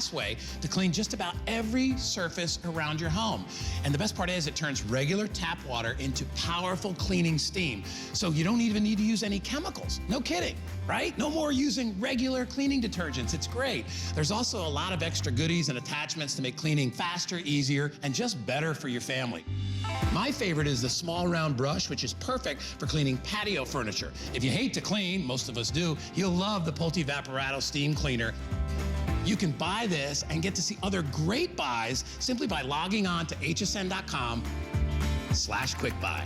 fast way to clean just about every surface around your home. And the best part is it turns regular tap water into powerful cleaning steam. So you don't even need to use any chemicals. No kidding, right? No more using regular cleaning detergents. It's great. There's also a lot of extra goodies and attachments to make cleaning faster, easier, and just better for your family. My favorite is the small round brush, which is perfect for cleaning patio furniture. If you hate to clean, most of us do, you'll love the Pulte Vaporato Steam Cleaner. You can buy this and get to see other great buys simply by logging on to hsn.com/quickbuy.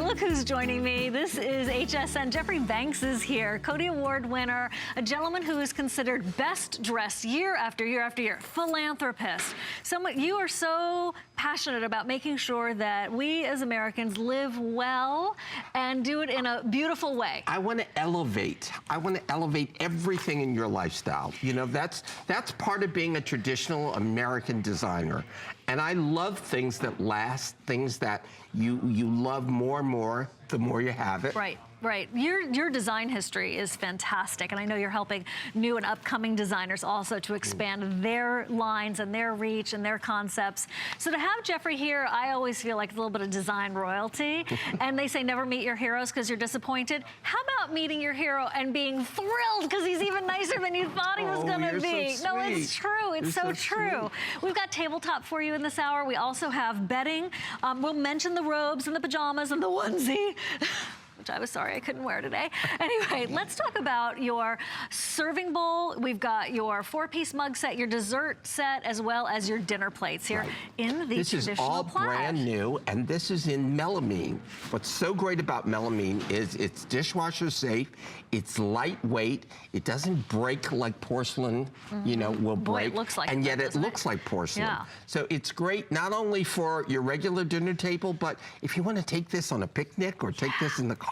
Look who's joining me. This is HSN. Jeffrey Banks is here, Cody Award winner, a gentleman who is considered best dressed year after year after year, philanthropist. You are so passionate about making sure that we as Americans live well and do it in a beautiful way. I want to elevate. I want to elevate everything in your lifestyle. You know, that's part of being a traditional American designer. And I love things that last, things that you love more and more the more you have it. Right. Right. Your design history is fantastic, and I know you're helping new and upcoming designers also to expand their lines and their reach and their concepts. So to have Jeffrey here, I always feel like a little bit of design royalty. And they say never meet your heroes because you're disappointed. How about meeting your hero and being thrilled because he's even nicer than you thought he was going to be? So no, it's true. It's so true. We've got tabletop for you in this hour. We also have bedding. We'll mention the robes and the pajamas and the onesie. Which I was sorry I couldn't wear today. Anyway, let's talk about your serving bowl. We've got your 4-piece mug set, your dessert set, as well as your dinner plates here in the This is all brand new, and this is in melamine. What's so great about melamine is it's dishwasher safe, it's lightweight, it doesn't break like porcelain, you know, will break. It looks like and yet it looks like porcelain. Yeah. So it's great not only for your regular dinner table, but if you want to take this on a picnic or take this in the car,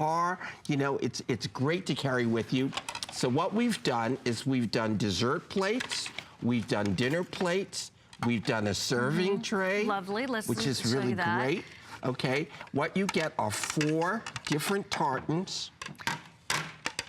you know, it's great to carry with you. So what we've done is we've done dessert plates, we've done dinner plates, we've done a serving tray. Lovely. Which is really great. Okay, what you get are 4 different tartans.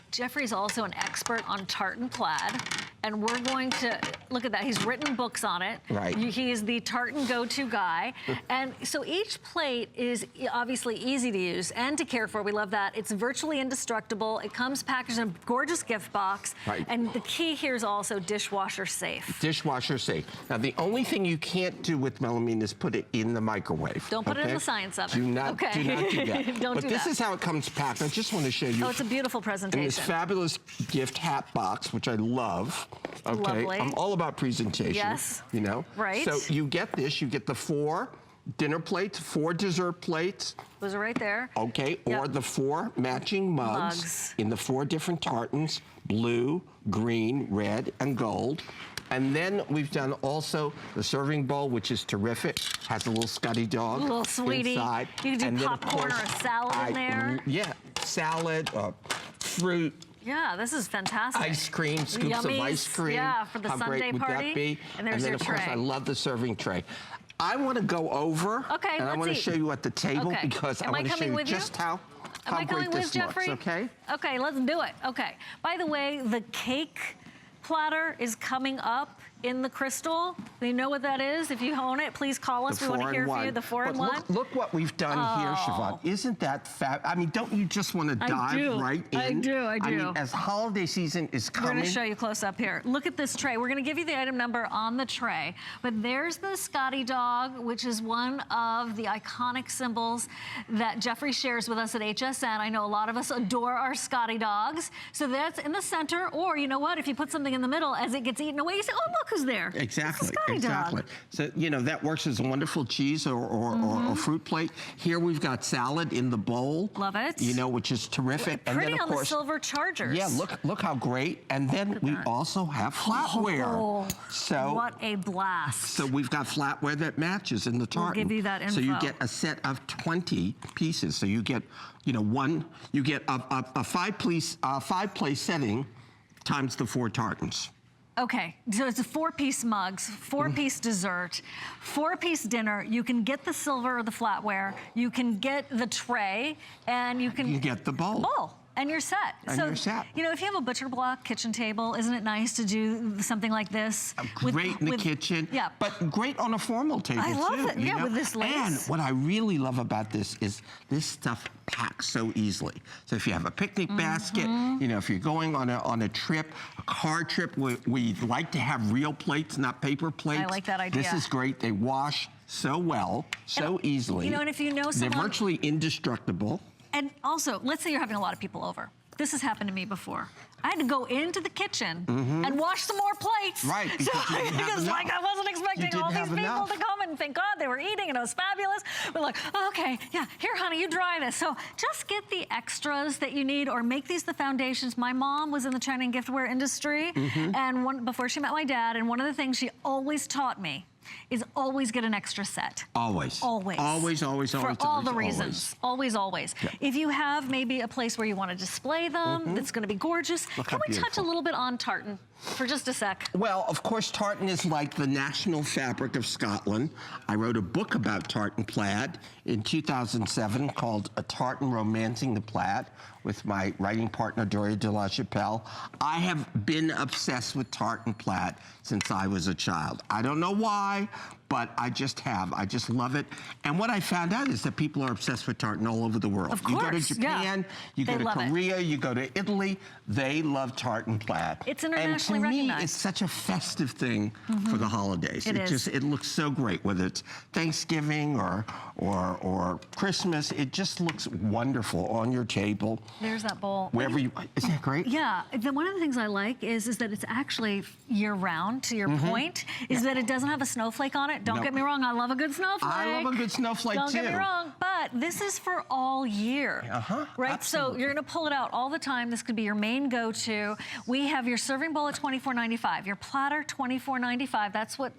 Jeffrey's also an expert on tartan plaid, and we're going to, look at that, he's written books on it. Right. He is the tartan go-to guy. And so each plate is obviously easy to use and to care for. We love that. It's virtually indestructible. It comes packaged in a gorgeous gift box. Right. And the key here is also dishwasher safe. Dishwasher safe. Now, the only thing you can't do with melamine is put it in the microwave. Don't put it in the science oven. Do not do that. Don't do that. But this is how it comes packed. I just want to show you. Oh, it's a beautiful presentation. In this fabulous gift hat box, which I love. Okay, Lovely. I'm all about presentation. Yes. You know? Right. So you get this, you get the 4 dinner plates, 4 dessert plates. Those are right there. Okay, or the 4 matching mugs in the 4 different tartans, blue, green, red, and gold. And then we've done also the serving bowl, which is terrific. Has a little Scotty dog little sweetie. inside. You can do popcorn or a salad in there. Yeah, salad, fruit. Yeah, this is fantastic. Ice cream, scoops of ice cream. Yeah, for the Sunday party. How great would that be? And there's your of course, tray. I love the serving tray. I want to go over, and I want to show you at the table because I want to show you just how great this looks, okay? Okay, let's do it. Okay. By the way, the cake platter is coming up in the crystal. You know what that is? If you own it, please call us. We want to hear from you. The 4-in-1. Look what we've done here, Siobhan. Isn't that fab? I mean, don't you just want to dive right in? I do. I mean, as holiday season is coming. We're going to show you close up here. Look at this tray. We're going to give you the item number on the tray. But there's the Scotty dog, which is one of the iconic symbols that Jeffrey shares with us at HSN. I know a lot of us adore our Scotty dogs. So that's in the center. Or, you know what? If you put something in the middle, as it gets eaten away, you say, oh, look, who's there. Exactly, Scotty exactly. Dog. So, you know, that works as a wonderful cheese or fruit plate. Here we've got salad in the bowl. Love it. You know, which is terrific. Pretty and then, of on course, the silver chargers. yeah, look how great. And then we also have flatware. Oh, so what a blast. So we've got flatware that matches in the tartan. We'll give you that info. So you get a set of 20 pieces. So you get, you know, you get a five-place setting times the 4 tartans. Okay, so it's a 4-piece mugs, 4-piece dessert, 4-piece dinner. You can get the silver or the flatware. You can get the tray, and you can get the bowl. And you're set. And so, you're set. You know, if you have a butcher block kitchen table, isn't it nice to do something like this? Great in the kitchen, yeah. but great on a formal table too. I love it, you know? with this lace. And what I really love about this is this stuff packs so easily. So if you have a picnic basket, you know, if you're going on a trip, a car trip, we like to have real plates, not paper plates. I like that idea. This is great. They wash so well, so easily. You know, and if you know someone... They're virtually indestructible. And also, let's say you're having a lot of people over. This has happened to me before. I had to go into the kitchen and wash some more plates. Right, because you didn't have because enough. like I wasn't expecting all these people to come, and thank God they were eating and it was fabulous. But like, okay, yeah, here, honey, you dry this. So just get the extras that you need, or make these the foundations. My mom was in the China and giftware industry, and before she met my dad, and one of the things she always taught me is always get an extra set. Always. Always. Always, always, For always. all the reasons. Always, always. Yeah. If you have maybe a place where you want to display them, that's going to be gorgeous. Can we touch a little bit on tartan for just a sec? Well, of course, tartan is like the national fabric of Scotland. I wrote a book about tartan plaid in 2007 called A Tartan Romancing the Plaid with my writing partner, Doria de la Chapelle. I have been obsessed with tartan plaid since I was a child. I don't know why, but I just have. I just love it. And what I found out is that people are obsessed with tartan all over the world. Of course, you go to Japan, you go to Korea, you go to Italy, they love tartan plaid. It's internationally recognized. recognized. Me, it's such a festive thing for the holidays. It looks so great, whether it's Thanksgiving or Christmas. It just looks wonderful on your table. There's that bowl. Wherever you, isn't that great? Yeah, one of the things I like is that it's actually year-round, to your point, is that it doesn't have a snowflake on it. Don't get me wrong, I love a good snowflake. I love a good snowflake too. Don't get me wrong, but this is for all year. Right, absolutely. so you're gonna pull it out all the time. This could be your main go-to. We have your serving bowl at $24.95, your platter $24.95. That's what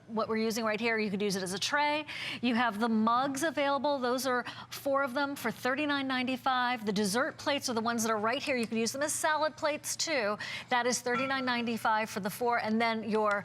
what we're using right here. You could use it as a tray. You have the mugs available. Those are 4 of them for $39.95. The dessert plates are the ones that are right here. You can use them as salad plates too. That is $39.95 for the 4, and then your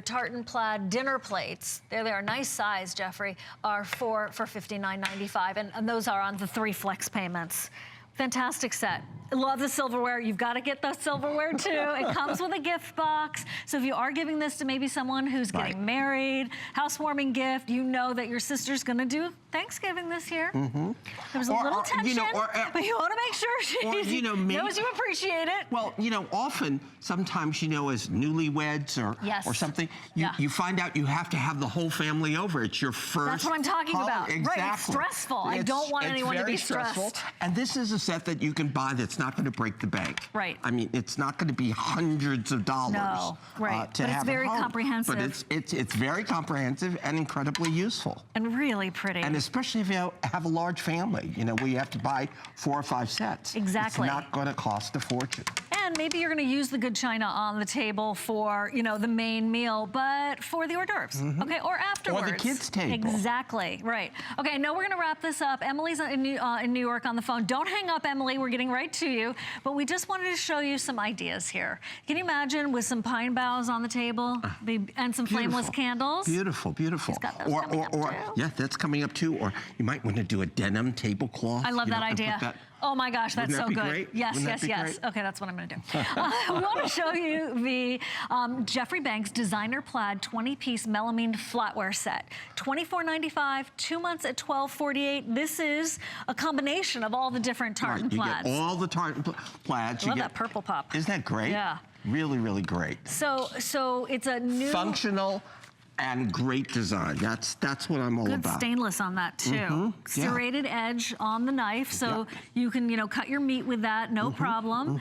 tartan plaid dinner plates. There they are, nice size, Jeffrey, are for $59.95, and those are on the 3 flex payments. Fantastic set. Love the silverware. You've got to get the silverware too. It comes with a gift box. So if you are giving this to maybe someone who's getting married, housewarming gift, you know that your sister's going to do Thanksgiving this year. There was a little tension, but you want to make sure she knows you appreciate it. Well, often, sometimes, as newlyweds or something, you find out you have to have the whole family over. It's your first. That's what I'm talking about. Exactly. Right, it's stressful. I don't want anyone to be stressed. And this is a set that you can buy that's not going to break the bank. Right. I mean, it's not going to be hundreds of dollars. No, right. To but have it's very at home. comprehensive. But it's very comprehensive and incredibly useful. And really pretty. And especially if you have a large family, where you have to buy 4 or 5 sets. Exactly. It's not going to cost a fortune. And maybe you're going to use the good china on the table for, the main meal, but for the hors d'oeuvres, okay, or afterwards. Or the kids' table. Exactly, right. Okay, now we're going to wrap this up. Emily's in New York on the phone. Don't hang up, Emily. We're getting right to you. But we just wanted to show you some ideas here. Can you imagine with some pine boughs on the table and some flameless candles? Beautiful, beautiful. He's got those coming up too. Yeah, that's coming up too. Or you might want to do a denim tablecloth. I love that idea. Oh my gosh, that's so good. Great? Yes, yes, yes. Okay, that's what I'm going to do. I want to show you the Jeffrey Banks designer plaid 20-piece melamine flatware set. $24.95, 2 months at $12.48. This is a combination of all the different tartan plaids. You get all the tartan plaids. I love that purple pop. Isn't that great? Yeah. Really, really great. So it's a new... Functional and great design. That's what I'm all about. Good stainless on that too. Serrated edge on the knife, so you can cut your meat with that, no problem.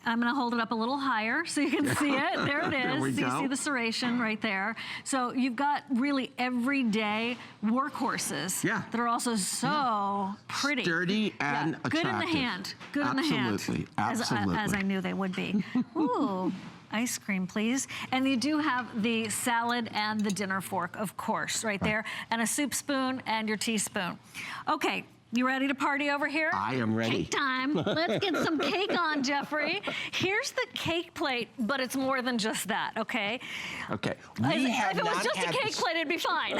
I'm going to hold it up a little higher so you can see it. There it is. There we so you go. see the serration right there. So you've got really everyday workhorses that are also so pretty. Sturdy and attractive. Good in the hand. Good in the hand. Absolutely. As I knew they would be. Ooh. Ice cream, please. And you do have the salad and the dinner fork, of course, right there. And a soup spoon and your teaspoon. Okay. You ready to party over here? I am ready. Cake time. Let's get some cake on, Jeffrey. Here's the cake plate, but it's more than just that, okay? Okay. If it was just a cake plate, it'd be fine.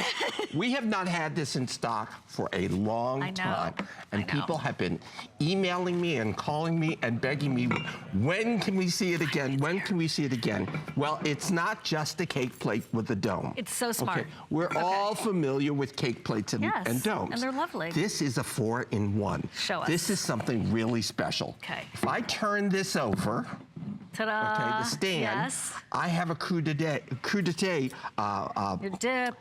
We have not had this in stock for a long time. And people have been emailing me and calling me and begging me, when can we see it again? When can we see it again? Well, it's not just a cake plate with a dome. It's so smart. Okay. We're all familiar with cake plates and domes. And they're lovely. This is a 4-in-1. Show us. This is something really special. Okay. If I turn this over, ta-da. okay, the stand. Yes. I have a crudité. Your dip.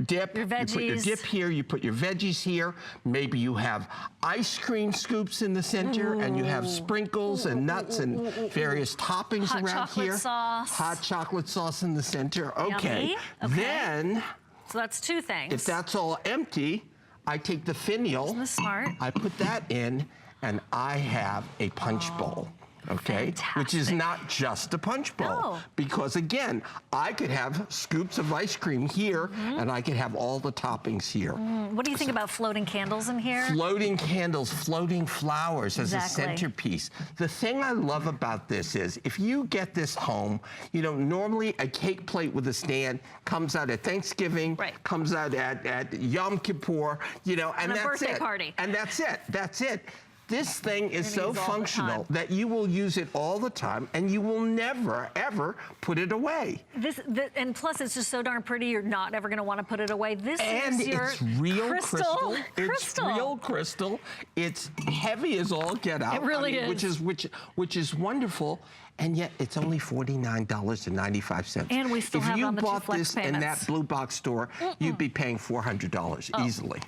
Dip. Your veggies. You put your dip here. You put your veggies here. Maybe you have ice cream scoops in the center, and you have sprinkles and nuts and various toppings Hot around chocolate here. sauce. Hot chocolate sauce in the center. Okay. Yummy. Okay. Then, So that's two things. if that's all empty, I take the finial. Isn't this smart? I put that in, and I have a punch bowl. Okay, which is not just a punch bowl. No. Because again, I could have scoops of ice cream here, and I could have all the toppings here. What do you think about floating candles in here? Floating candles, floating flowers as a centerpiece. The thing I love about this is, if you get this home, you know, normally a cake plate with a stand comes out at Thanksgiving, comes out at Yom Kippur, you know, and that's it. a birthday party. And that's it. That's it. This thing is so functional that you will use it all the time, and you will never, ever put it away. And plus, it's just so darn pretty, you're not ever going to want to put it away. This and is your it's real crystal. It's real crystal. It's heavy as all get out. It really is. Which is wonderful. And yet, it's only $49.95. And we still have it on the 2 flex payments. If you bought this in that blue box store, you'd be paying $400 easily.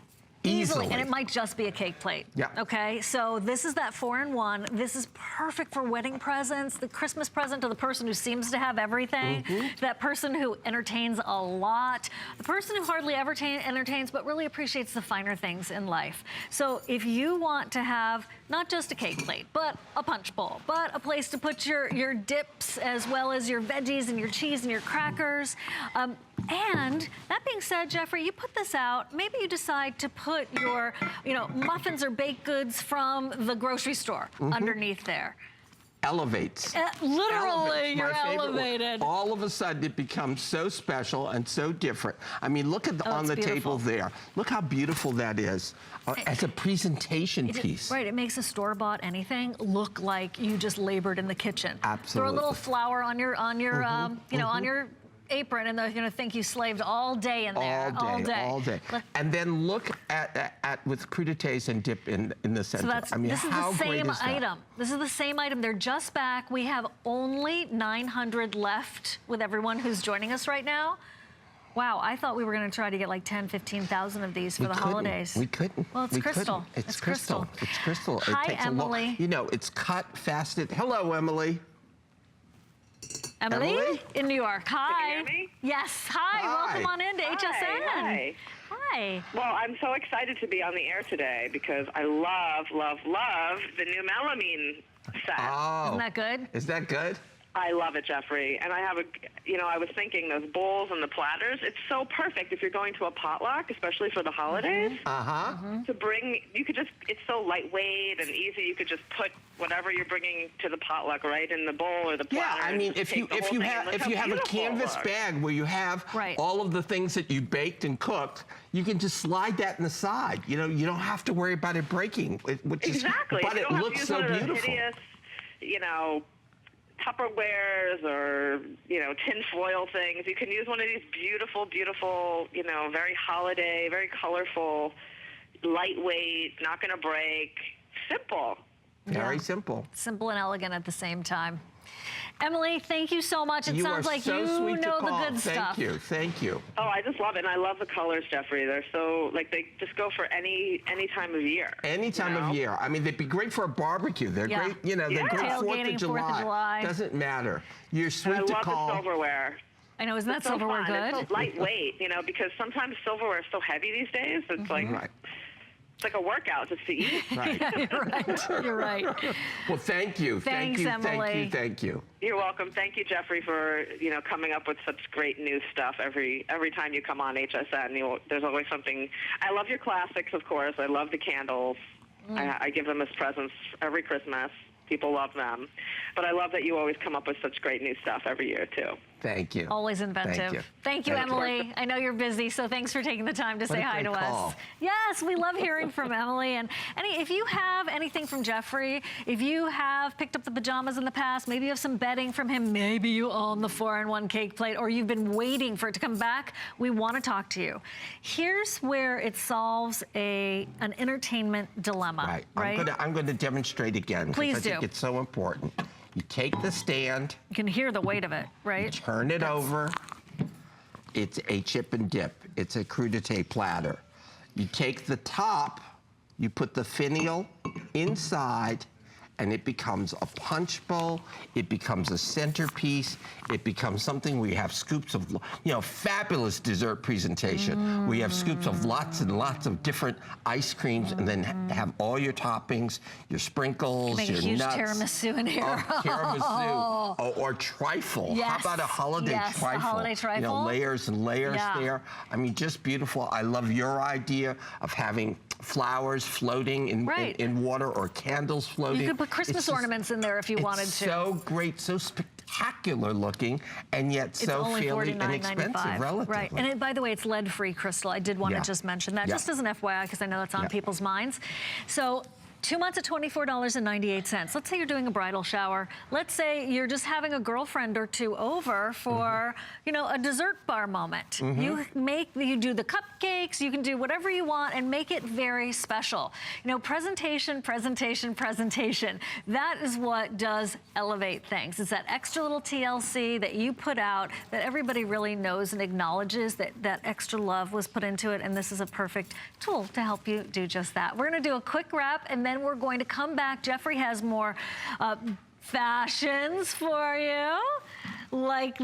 Easily. And it might just be a cake plate. Yeah. Okay, so this is that 4-in-1. This is perfect for wedding presents, the Christmas present to the person who seems to have everything, that person who entertains a lot, the person who hardly ever entertains but really appreciates the finer things in life. So if you want to have not just a cake plate, but a punch bowl, but a place to put your dips as well as your veggies and your cheese and your crackers, and that being said, Jeffrey, you put this out, maybe you decide to put your, muffins or baked goods from the grocery store underneath there. Elevates. Literally, you're elevated. All of a sudden, it becomes so special and so different. I mean, look at on the table there. Look how beautiful that is as a presentation piece. Right, it makes a store-bought anything look like you just labored in the kitchen. Absolutely. Throw a little flour on your on your apron, and they're going to think you slaved all day in there. All day. And then look at with crudités and dip in the center. So this is the same item. This is the same item. They're just back. We have only 900 left with everyone who's joining us right now. Wow, I thought we were going to try to get like 10, 15,000 of these for the holidays. We couldn't. Well, it's crystal. It's crystal. It's crystal. Hi, it takes Emily. It's cut, fasted. Hello, Emily. Emily? In New York. Hi. Can you hear me? Yes. Hi. Welcome on into HSN. Hi. Well, I'm so excited to be on the air today because I love the new melamine set. Oh. Isn't that good? Is that good? I love it, Jeffrey. And I have I was thinking those bowls and the platters, it's so perfect if you're going to a potluck, especially for the holidays. To bring, it's so lightweight and easy. You could just put whatever you're bringing to the potluck, right, in the bowl or the platter. Yeah, I mean, if you have a canvas bag where you have all of the things that you baked and cooked, you can just slide that in the side. You don't have to worry about it breaking. Exactly. But it looks so beautiful. Hideous, Tupperwares or, tin foil things. You can use one of these beautiful, very holiday, very colorful, lightweight, not going to break, simple. Very simple. Simple and elegant at the same time. Emily, thank you so much. It sounds like you know the good stuff. Thank you, thank you. Oh, I just love it. And I love the colors, Jeffrey. They're so, like, they just go for any time of year. Any time of year. I mean, they'd be great for a barbecue. They're great, you know, they're great 4th of July. Doesn't matter. You're sweet to call. I love the silverware. I know, isn't that silverware good? It's so lightweight, you know, because sometimes silverware is so heavy these days. It's like... It's like a workout just to eat. Right. Yeah, you're right. You're right. Well, thank you. Thanks, Emily. Thank you. You're welcome. Thank you, Jeffrey, for coming up with such great new stuff every time you come on HSN. There's always something. I love your classics, of course. I love the candles. I give them as presents every Christmas. People love them. But I love that you always come up with such great new stuff every year, too. Thank you. Always inventive. Thank you, Emily. I know you're busy, so thanks for taking the time to say hi to us. Yes, we love hearing from Emily. And if you have anything from Jeffrey, if you have picked up the pajamas in the past, maybe you have some bedding from him, maybe you own the 4-in-1 cake plate, or you've been waiting for it to come back, we want to talk to you. Here's where it solves an entertainment dilemma. Right. I'm going to demonstrate again. Please I think it's so important. You take the stand. You can hear the weight of it, right? Turn it over. It's a chip and dip. It's a crudité platter. You take the top, you put the finial inside, and it becomes a punch bowl. It becomes a centerpiece. It becomes something where you have scoops of, fabulous dessert presentation. We have scoops of lots and lots of different ice creams, and then have all your toppings, your sprinkles, make your a huge nuts. Tiramisu in here. Tiramisu. Or trifle. Yes. How about a holiday trifle? A holiday trifle. Layers and layers there. I mean, just beautiful. I love your idea of having flowers floating in water, or candles floating. You could put Christmas ornaments in there if you wanted to. It's so great, so spectacular looking, and yet so fairly inexpensive, relatively. Right, and by the way, it's lead-free, Crystal. I did want to just mention that, just as an FYI, because I know that's on people's minds. So 2 months at $24.98. Let's say you're doing a bridal shower. Let's say you're just having a girlfriend or two over for, a dessert bar moment. You do the cupcakes, you can do whatever you want and make it very special. Presentation. That is what does elevate things. It's that extra little TLC that you put out that everybody really knows and acknowledges that extra love was put into it, and this is a perfect tool to help you do just that. We're gonna do a quick wrap, and then we're going to come back. Jeffrey has more fashions for you. Like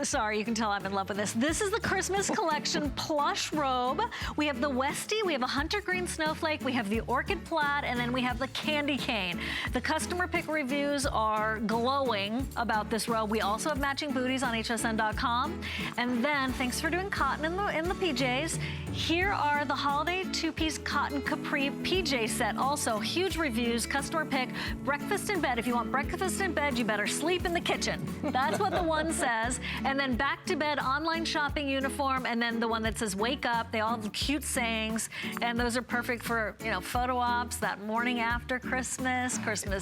sorry, you can tell I'm in love with this. This is the Christmas collection plush robe. We have the Westie, we have a hunter green snowflake, we have the orchid plaid, and then we have the candy cane. The customer pick reviews are glowing about this robe. We also have matching booties on hsn.com. And then, thanks for doing cotton in the PJs. Here are the holiday 2-piece cotton capri PJ set. Also, huge reviews, customer pick, breakfast in bed. If you want breakfast in bed, you better sleep in the kitchen. That's what the one says. And then back to bed online shopping uniform, and then the one that says wake up. They all have cute sayings, and those are perfect for photo ops that morning after Christmas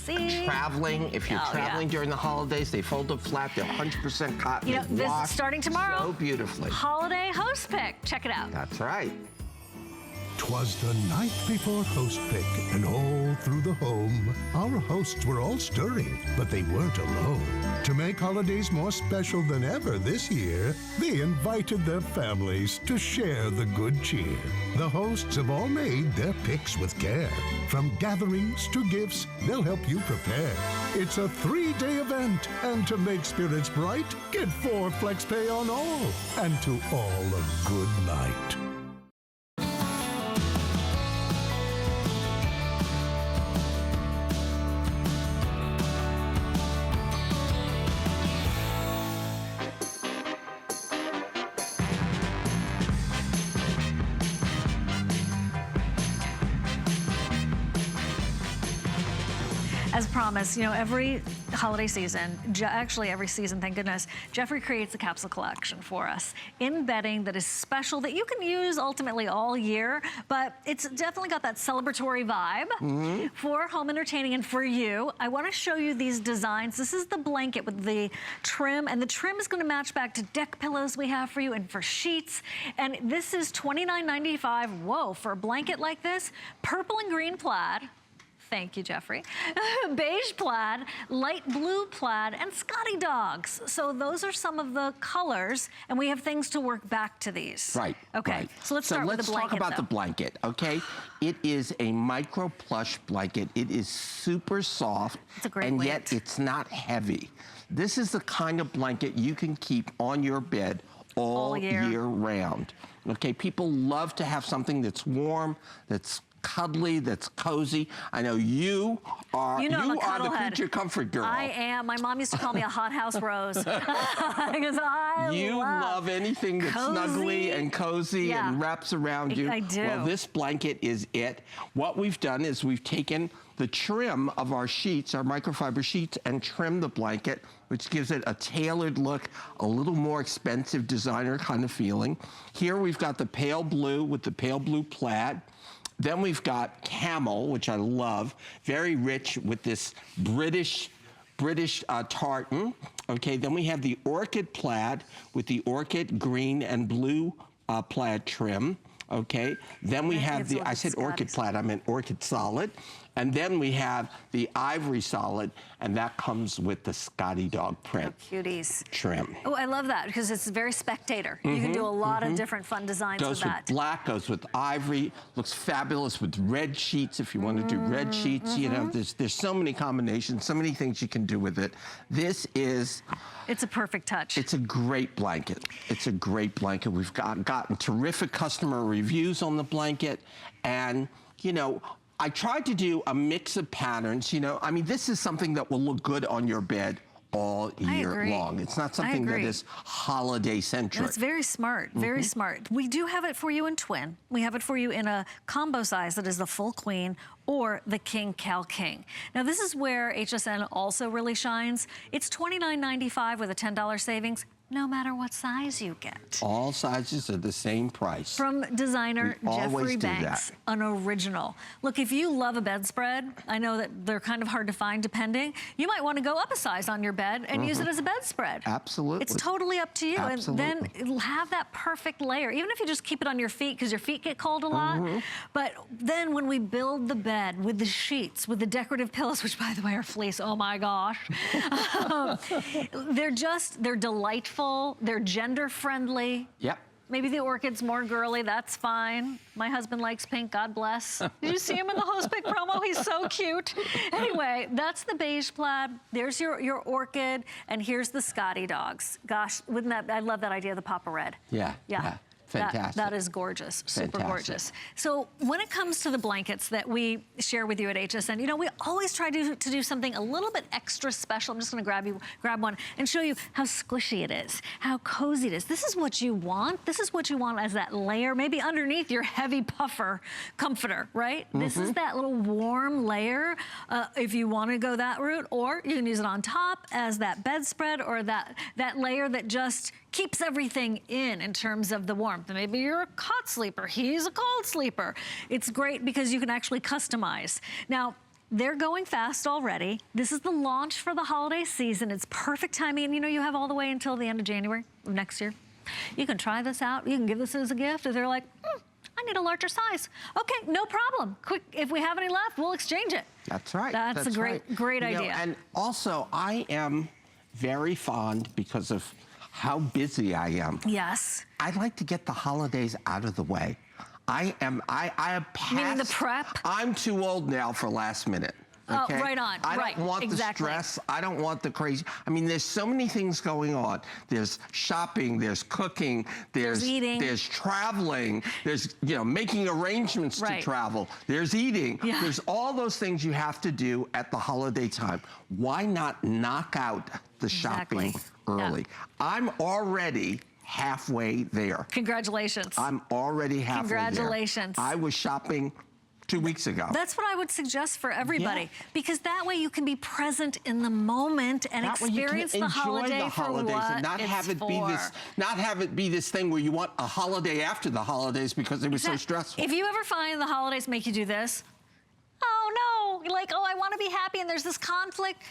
Eve. Traveling, if you're traveling during the holidays, they fold up flat. They're 100% cotton. This is starting tomorrow. So beautifully. Holiday host pick. Check it out. That's right. 'Twas the night before host pick, and all through the home, our hosts were all stirring, but they weren't alone. To make holidays more special than ever this year, they invited their families to share the good cheer. The hosts have all made their picks with care. From gatherings to gifts, they'll help you prepare. It's a 3-day event, and to make spirits bright, get 4 flex pay on all, and to all a good night. As promised, every holiday season, actually every season, thank goodness, Jeffrey creates a capsule collection for us in bedding that is special, that you can use ultimately all year, but it's definitely got that celebratory vibe for home entertaining and for you. I want to show you these designs. This is the blanket with the trim, and the trim is going to match back to deck pillows we have for you and for sheets. And this is $29.95. Whoa, for a blanket like this, purple and green plaid. Thank you, Jeffrey. Beige plaid, light blue plaid, and Scotty dogs. So those are some of the colors, and we have things to work back to these. Right. Okay. Right. So let's start with the blanket. Let's talk about the blanket, okay? It is a micro plush blanket. It is super soft, It's a great and weight. yet it's not heavy. This is the kind of blanket you can keep on your bed all year round. Okay, people love to have something that's warm, that's cuddly, that's cozy. I know you are, you know, the creature comfort girl. I am. My mom used to call me a hothouse rose because I love anything that's snuggly and cozy and wraps around you. I do. Well, this blanket is it. What we've done is we've taken the trim of our sheets, our microfiber sheets, and trimmed the blanket, which gives it a tailored look, a little more expensive designer kind of feeling. Here we've got the pale blue with the pale blue plaid. Then we've got camel, which I love, very rich with this British tartan. Okay, then we have the orchid plaid with the orchid green and blue plaid trim. Okay, then we have the, I said orchid plaid, I meant orchid solid. And then we have the ivory solid, and that comes with the Scotty dog print trim. Oh, I love that because it's very spectator. You can do a lot of different fun designs with that. Goes with black, goes with ivory, looks fabulous with red sheets if you want to do red sheets. You know, there's so many combinations, so many things you can do with it. This is... It's a perfect touch. It's a great blanket. It's a great blanket. We've gotten terrific customer reviews on the blanket, and, you know, I tried to do a mix of patterns, you know. I mean, this is something that will look good on your bed all year long. It's not something that is holiday centric. It's very smart, very smart. We do have it for you in twin. We have it for you in a combo size that is the full queen or the king cal king. Now this is where HSN also really shines. It's $29.95 with a $10 savings, no matter what size you get. All sizes are the same price. From designer Jeffrey Banks, an original. Look, if you love a bedspread, I know that they're kind of hard to find depending, you might want to go up a size on your bed and use it as a bedspread. Absolutely. It's totally up to you. Absolutely. And then it'll have that perfect layer, even if you just keep it on your feet because your feet get cold a lot. But then when we build the bed with the sheets, with the decorative pillows, which by the way are fleece, oh my gosh. They're delightful. They're gender friendly. Yep. Maybe the orchid's more girly, that's fine. My husband likes pink, God bless. Did you see him in the Host Pick promo? He's so cute. Anyway, that's the beige plaid. There's your orchid, and here's the Scotty dogs. Gosh, wouldn't that, I love that idea of the Papa Red. Yeah. Fantastic. That is gorgeous, super Fantastic. Gorgeous. So when it comes to the blankets that we share with you at HSN, you know, we always try to do something a little bit extra special. I'm just gonna grab one and show you how squishy it is, how cozy it is. This is what you want. This is what you want as that layer, maybe underneath your heavy puffer comforter, right? This is that little warm layer if you wanna go that route, or you can use it on top as that bedspread or that layer that just keeps everything in terms of the warmth. Maybe you're a hot sleeper, he's a cold sleeper. It's great because you can actually customize. Now, they're going fast already. This is the launch for the holiday season. It's perfect timing, and you know you have all the way until the end of January of next year. You can try this out, you can give this as a gift, if they're like, I need a larger size. Okay, no problem. Quick, if we have any left, we'll exchange it. That's right. That's a great idea. Know, and also, I am very fond because of how busy I am. Yes. I'd like to get the holidays out of the way. I have passed. Meaning the prep? I'm too old now for last minute. Okay? Oh, right on. I don't want the stress. I don't want the crazy. I mean, there's so many things going on. There's shopping, there's cooking, there's eating, there's traveling, there's, you know, making arrangements to travel, there's eating. Yeah. There's all those things you have to do at the holiday time. Why not knock out the shopping early? Yeah. I'm already halfway there. Congratulations. I'm already halfway there. Congratulations. I was shopping 2 weeks ago. That's what I would suggest for everybody, because that way you can be present in the moment and experience the holiday for what and not have it be this, not have it be this thing where you want a holiday after the holidays because it was so stressful. If you ever find the holidays make you do this, oh no, like, oh, I want to be happy and there's this conflict.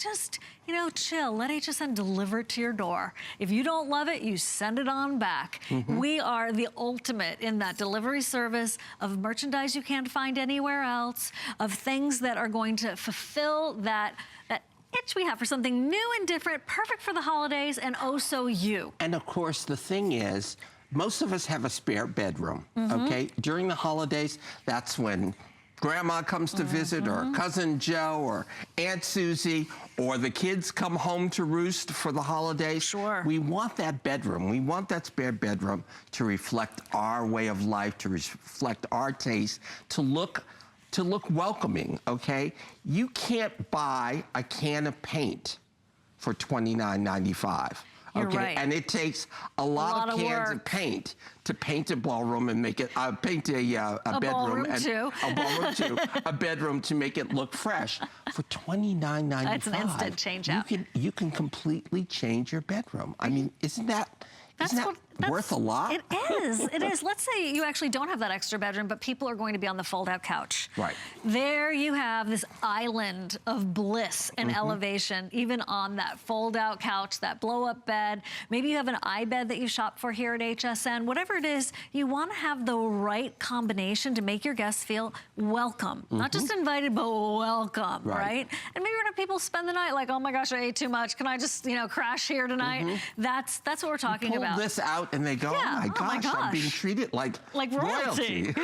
just, you know, chill. Let HSN deliver it to your door. If you don't love it, you send it on back. We are the ultimate in that delivery service of merchandise you can't find anywhere else, of things that are going to fulfill that itch we have for something new and different, perfect for the holidays, and oh so you. And of course, the thing is, most of us have a spare bedroom, okay? During the holidays, that's when Grandma comes to visit, or Cousin Joe, or Aunt Susie, or the kids come home to roost for the holidays. Sure. We want that bedroom. We want that spare bedroom to reflect our way of life, to reflect our taste, to look welcoming, okay? You can't buy a can of paint for $29.95. You're okay, right. and it takes a lot of cans of paint to paint a ballroom and make it paint a bedroom ballroom and too. a ballroom too, a bedroom to make it look fresh. For $29.95, that's an instant change out. You can completely change your bedroom. I mean, isn't that worth a lot? It is. It is. Let's say you actually don't have that extra bedroom, but people are going to be on the fold-out couch. Right. There you have this island of bliss and elevation, even on that fold-out couch, that blow-up bed. Maybe you have an iBed that you shop for here at HSN. Whatever it is, you want to have the right combination to make your guests feel welcome. Not just invited, but welcome, right? And maybe when people spend the night like, oh my gosh, I ate too much. Can I just, you know, crash here tonight? That's what we're talking about. Pull this out and they go, Yeah, oh my gosh, I'm being treated like royalty.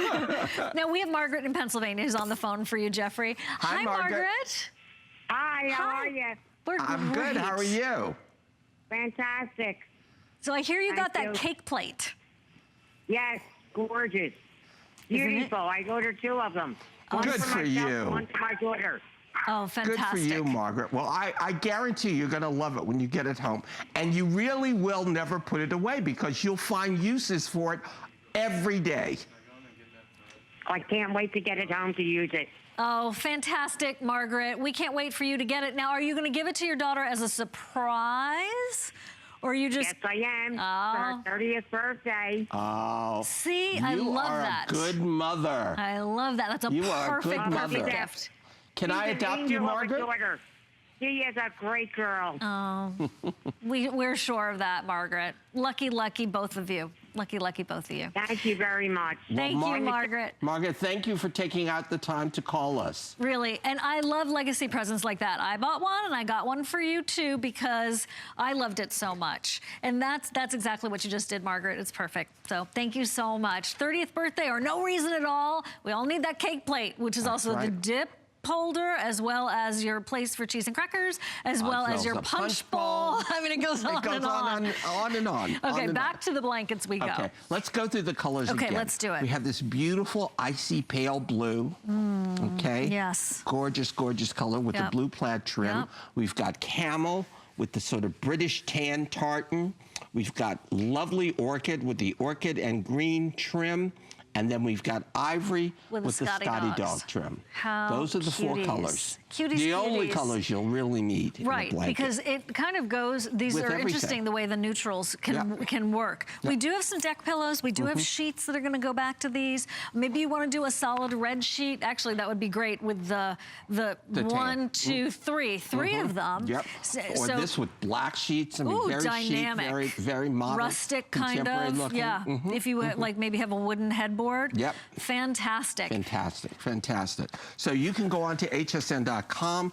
Now we have Margaret in Pennsylvania who's on the phone for you, Jeffrey. Hi, Margaret. Hi, how are you? I'm good. How are you? Fantastic. So I hear you got that cake plate. Yes, gorgeous. Beautiful. I ordered 2 of them. One Good for for myself, you. one for my daughter. Oh, fantastic. Good for you, Margaret. Well, I guarantee you're going to love it when you get it home. And you really will never put it away because you'll find uses for it every day. I can't wait to get it home to use it. Oh, fantastic, Margaret. We can't wait for you to get it. Now, are you going to give it to your daughter as a surprise? Or you just... Yes, I am. For her 30th birthday. Oh. See, I love that. You are a good mother. I love that. That's a perfect gift. Can I adopt you, Margaret? She is a great girl. Oh, we're sure of that, Margaret. Lucky, lucky both of you. Lucky, lucky both of you. Thank you very much. Thank you, Margaret. Margaret, thank you for taking out the time to call us. Really, and I love legacy presents like that. I bought one, and I got one for you too because I loved it so much. And that's exactly what you just did, Margaret. It's perfect. So thank you so much. 30th birthday or no reason at all. We all need that cake plate, which is also the dip holder, as well as your place for cheese and crackers, as well as your punch bowl. I mean, it goes on and on. On and on. Okay, back to the blankets we go. Okay, let's go through the colors again. Okay, let's do it. We have this beautiful icy pale blue. Okay. Yes. Gorgeous, gorgeous color with the blue plaid trim. We've got camel with the sort of British tan tartan. We've got lovely orchid with the orchid and green trim. And then we've got ivory with the Scotty dog trim. Those are the 4 colors. The only colors you'll really need in a blanket. Because it kind of goes, these are interesting the way the neutrals can work. We do have some deck pillows. We do have sheets that are going to go back to these. Maybe you want to do a solid red sheet. Actually, that would be great with the 1, 2, 3. 3 of them. Yep. Or this with black sheets. I mean, very dynamic. Chic, very modern. Rustic kind of. Looking. Yeah. If you like maybe have a wooden headboard. Yep. Fantastic. Fantastic, fantastic. So you can go on to hsn.com.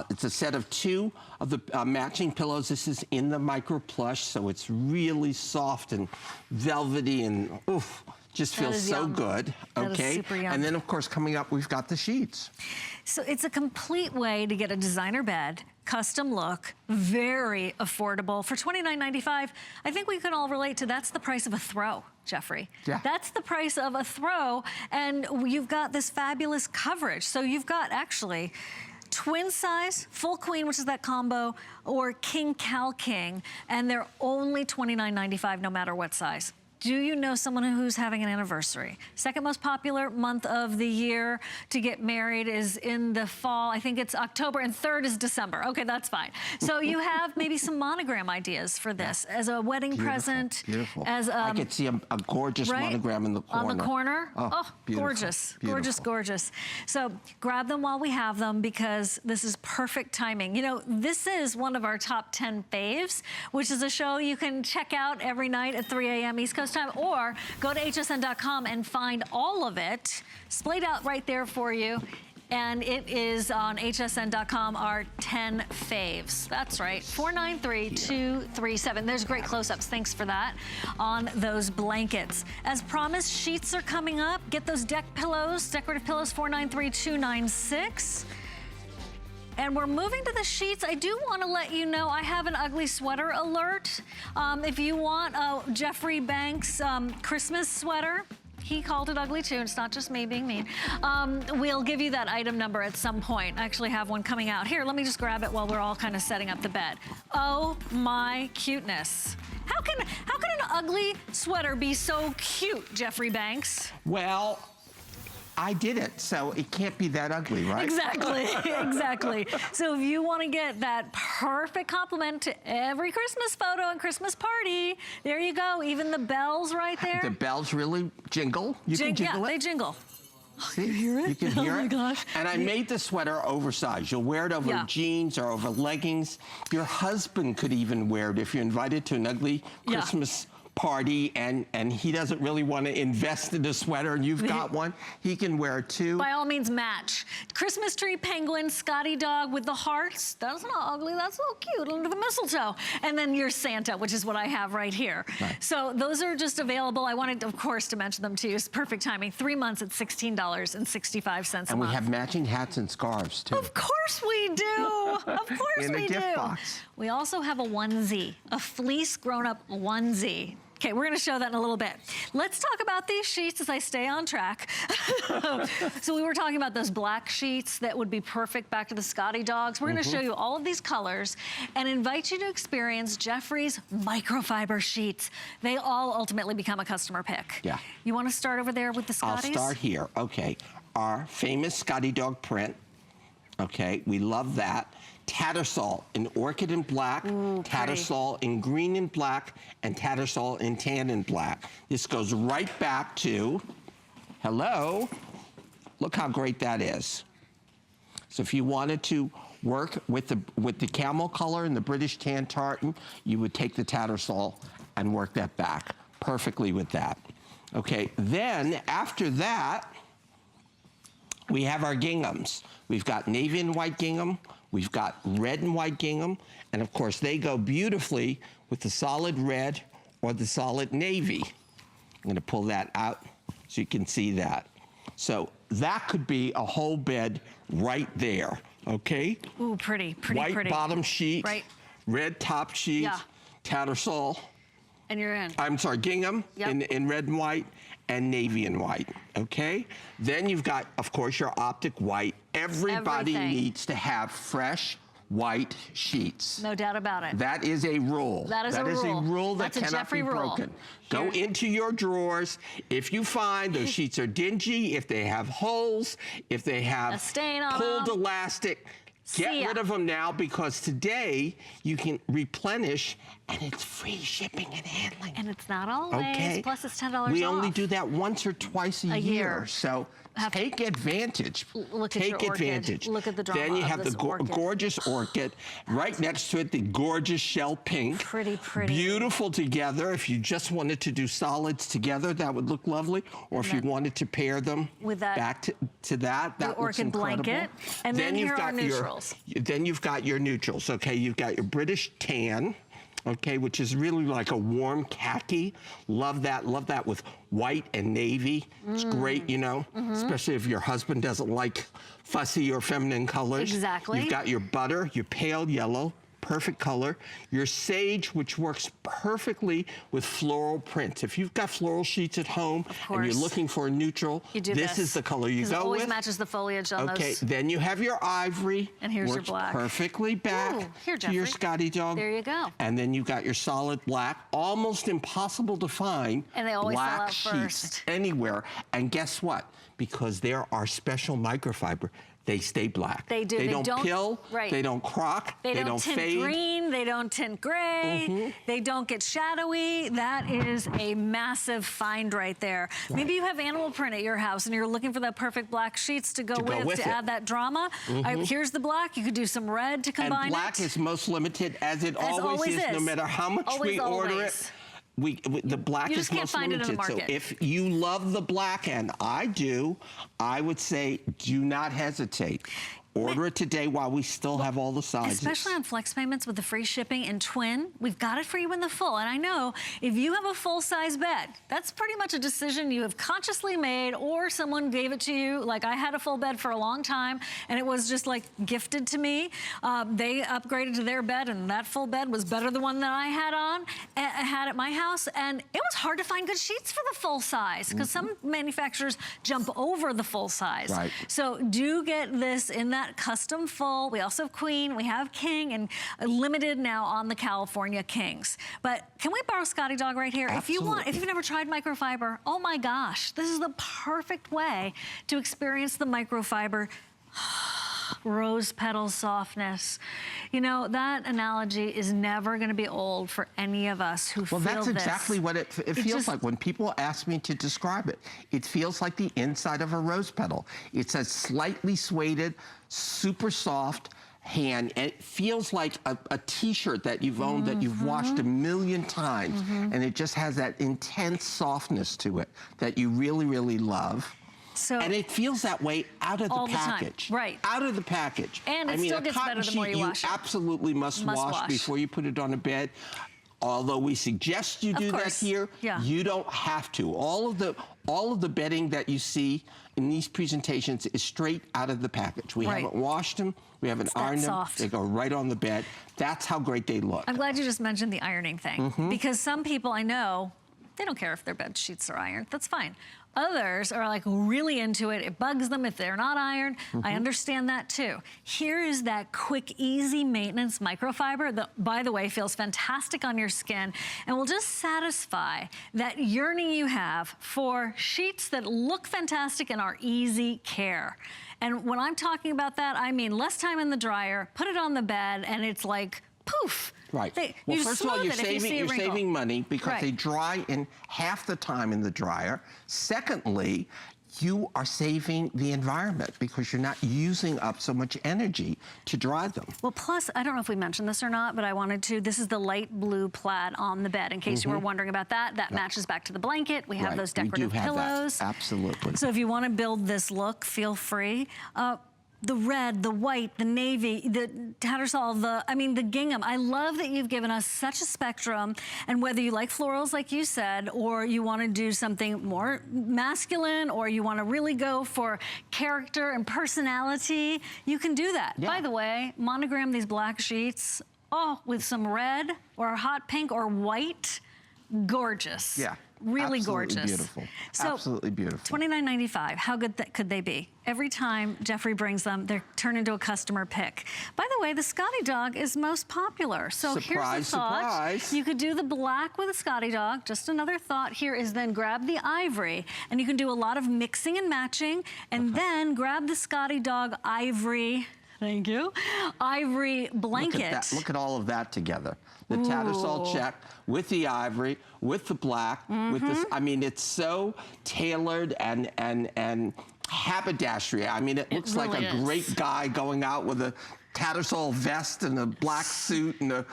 It's a set of 2 of the matching pillows. This is in the micro plush, so it's really soft and velvety and just feels so good. Okay. Super yum. And then of course coming up we've got the sheets. So it's a complete way to get a designer bed, custom look, very affordable. For $29.95, I think we can all relate to that's the price of a throw, Jeffrey. Yeah. That's the price of a throw, and you've got this fabulous coverage. So you've got actually twin size, full queen, which is that combo, or king cal king, and they're only $29.95 no matter what size. do you know someone who's having an anniversary? Second most popular month of the year to get married is in the fall. I think it's October, and third is December. Okay, that's fine. So you have maybe some monogram ideas for this as a wedding present. Beautiful. As I could see a gorgeous monogram in the corner. On the corner? Oh, beautiful. gorgeous. Beautiful. Gorgeous, gorgeous. So grab them while we have them, because this is perfect timing. You know, this is one of our top 10 faves, which is a show you can check out every night at 3 a.m. East Coast time, or go to hsn.com and find all of it splayed out right there for you. And it is on hsn.com, our 10 faves. That's right, 493-237. There's great close-ups, thanks for that, on those blankets. As promised, sheets are coming up. Get those decorative pillows, 493-296. And we're moving to the sheets. I do want to let you know I have an ugly sweater alert. If you want a Jeffrey Banks Christmas sweater, he called it ugly too, it's not just me being mean. We'll give you that item number at some point. I actually have one coming out. Here, let me just grab it while we're all kind of setting up the bed. Oh my cuteness. How can an ugly sweater be so cute, Jeffrey Banks? Well, I did it, so it can't be that ugly, right? Exactly, exactly. So if you want to get that perfect compliment to every Christmas photo and Christmas party, there you go. Even the bells right there. The bells really jingle. You can jingle it. They jingle. See? You hear it? You can hear it. Oh my gosh. And I made the sweater oversized. You'll wear it over jeans or over leggings. Your husband could even wear it if you're invited to an ugly Christmas party and he doesn't really want to invest in a sweater and you've got one, he can wear it too. By all means, match. Christmas tree penguin, Scotty dog with the hearts. That's not ugly, that's so cute, under the mistletoe. And then your Santa, which is what I have right here. Right. So those are just available. I wanted, of course, to mention them to you. It's perfect timing. 3 months at $16.65 a month. And we have matching hats and scarves too. Of course we do. Of course in we the gift do. box. We also have a onesie, a fleece grown-up onesie. Okay, we're gonna show that in a little bit. Let's talk about these sheets as I stay on track. So we were talking about those black sheets that would be perfect back to the Scotty dogs. We're gonna show you all of these colors and invite you to experience Jeffrey's microfiber sheets. They all ultimately become a customer pick. Yeah. You wanna start over there with the Scotties? I'll start here, okay. Our famous Scotty dog print, okay, we love that. Tattersall in orchid and black, Tattersall in green and black, and Tattersall in tan and black. This goes right back to, hello, look how great that is. So if you wanted to work with the camel color and the British tan tartan, you would take the Tattersall and work that back perfectly with that. Okay, then after that, we have our ginghams. We've got navy and white gingham, we've got red and white gingham, and of course they go beautifully with the solid red or the solid navy. I'm gonna pull that out so you can see that. So that could be a whole bed right there, okay? Ooh, pretty, pretty, white pretty. White bottom sheet, red top sheet, Tattersall. And you're in. I'm sorry, gingham in red and white, and navy and white, okay? Then you've got, of course, your optic white. Everybody needs to have fresh white sheets. No doubt about it. That is a rule. That is a rule that cannot be broken. Go into your drawers. If you find those sheets are dingy, if they have holes, if they have a stain on pulled them, elastic, get rid of them now, because today you can replenish and it's free shipping and handling. And it's not always, plus it's $10 off. We only do that once or twice a year. So take advantage. Take advantage. Look at the drama. Then you have the gorgeous orchid. Right next to it, the gorgeous shell pink. Pretty, pretty. Beautiful together. If you just wanted to do solids together, that would look lovely. Or if you wanted to pair them with that, back to that, that looks incredible. Blanket. And then here are neutrals. Then you've got your neutrals, okay? You've got your British tan, okay, which is really like a warm khaki. Love that with white and navy. It's great, you know, especially if your husband doesn't like fussy or feminine colors. Exactly. You've got your butter, your pale yellow, perfect color. Your sage, which works perfectly with floral prints. If you've got floral sheets at home and you're looking for a neutral, this is the color you go with. It always matches the foliage on those. Okay, then you have your ivory. And here's your black. Perfectly back to your Scotty dog. There you go. And then you got your solid black. Almost impossible to find and they always black sell out sheets first. Anywhere. And guess what? Because there are special microfiber, they stay black. They do. They don't pill. Right. They don't crock. They don't tint fade. green. They don't tint gray. They don't get shadowy. That is a massive find right there. Right. Maybe you have animal print at your house and you're looking for that perfect black sheets to go with to add that drama. Here's the black. You could do some red to combine and black is most limited, as it always is, no matter how much we order it. The black is most limited. So if you love the black, and I do, I would say do not hesitate. Order it today while we still have all the sizes. Especially on flex payments with the free shipping and twin, we've got it for you in the full. And I know if you have a full-size bed, that's pretty much a decision you have consciously made, or someone gave it to you. Like I had a full bed for a long time and it was just like gifted to me. They upgraded to their bed and that full bed was better than the one that I had at my house. And it was hard to find good sheets for the full size because some manufacturers jump over the full size. Right. So do get this in that custom full. We also have queen, we have king, and limited now on the California kings. But can we borrow Scotty Dog right here? Absolutely. If you've never tried microfiber, oh my gosh, this is the perfect way to experience the microfiber rose petal softness. You know, that analogy is never going to be old for any of us who feel this. Well, that's exactly what it feels like. When people ask me to describe it, it feels like the inside of a rose petal. It's a slightly suede, super soft hand, and it feels like a t-shirt that you've owned, that you've washed a million times, and it just has that intense softness to it that you really, really love. And it feels that way out of the package. Right. Out of the package. And it still gets better the more you wash it. You absolutely must wash before you put it on a bed. Although we suggest you do that here, you don't have to. All of the bedding that you see in these presentations is straight out of the package. We haven't washed them, we haven't ironed them. They go right on the bed. That's how great they look. I'm glad you just mentioned the ironing thing, because some people I know, they don't care if their bed sheets are ironed. That's fine. Others are like really into it. It bugs them if they're not ironed. I understand that too. Here is that quick, easy maintenance microfiber that, by the way, feels fantastic on your skin and will just satisfy that yearning you have for sheets that look fantastic and are easy care. And when I'm talking about that, I mean less time in the dryer, put it on the bed, and it's like poof. Right. Well, first of all, you're saving money because they dry in half the time in the dryer. Secondly, you are saving the environment because you're not using up so much energy to dry them. Well, plus, I don't know if we mentioned this or not, but I wanted to. This is the light blue plaid on the bed. In case you were wondering about that, that matches back to the blanket. We have those decorative pillows. That. Absolutely. So if you want to build this look, feel free. The red, the white, the navy, the tattersall, the gingham. I love that you've given us such a spectrum, and whether you like florals, like you said, or you want to do something more masculine, or you want to really go for character and personality, you can do that. By the way, monogram these black sheets, with some red or hot pink or white, gorgeous. Yeah. Really absolutely gorgeous. Beautiful. So, absolutely beautiful. $29.95. How good could they be? Every time Jeffrey brings them, they're turned into a customer pick. By the way, the Scotty Dog is most popular. So here's the thought. Surprise. You could do the black with a Scotty Dog. Just another thought here is then grab the ivory, and you can do a lot of mixing and matching, and then grab the Scotty Dog ivory. Thank you. Ivory blanket. Look at that. Look at all of that together. The tattersall check with the ivory, with the black, with this. I mean, it's so tailored and haberdashery. I mean, it looks really like a great guy going out with a tattersall vest and a black suit and a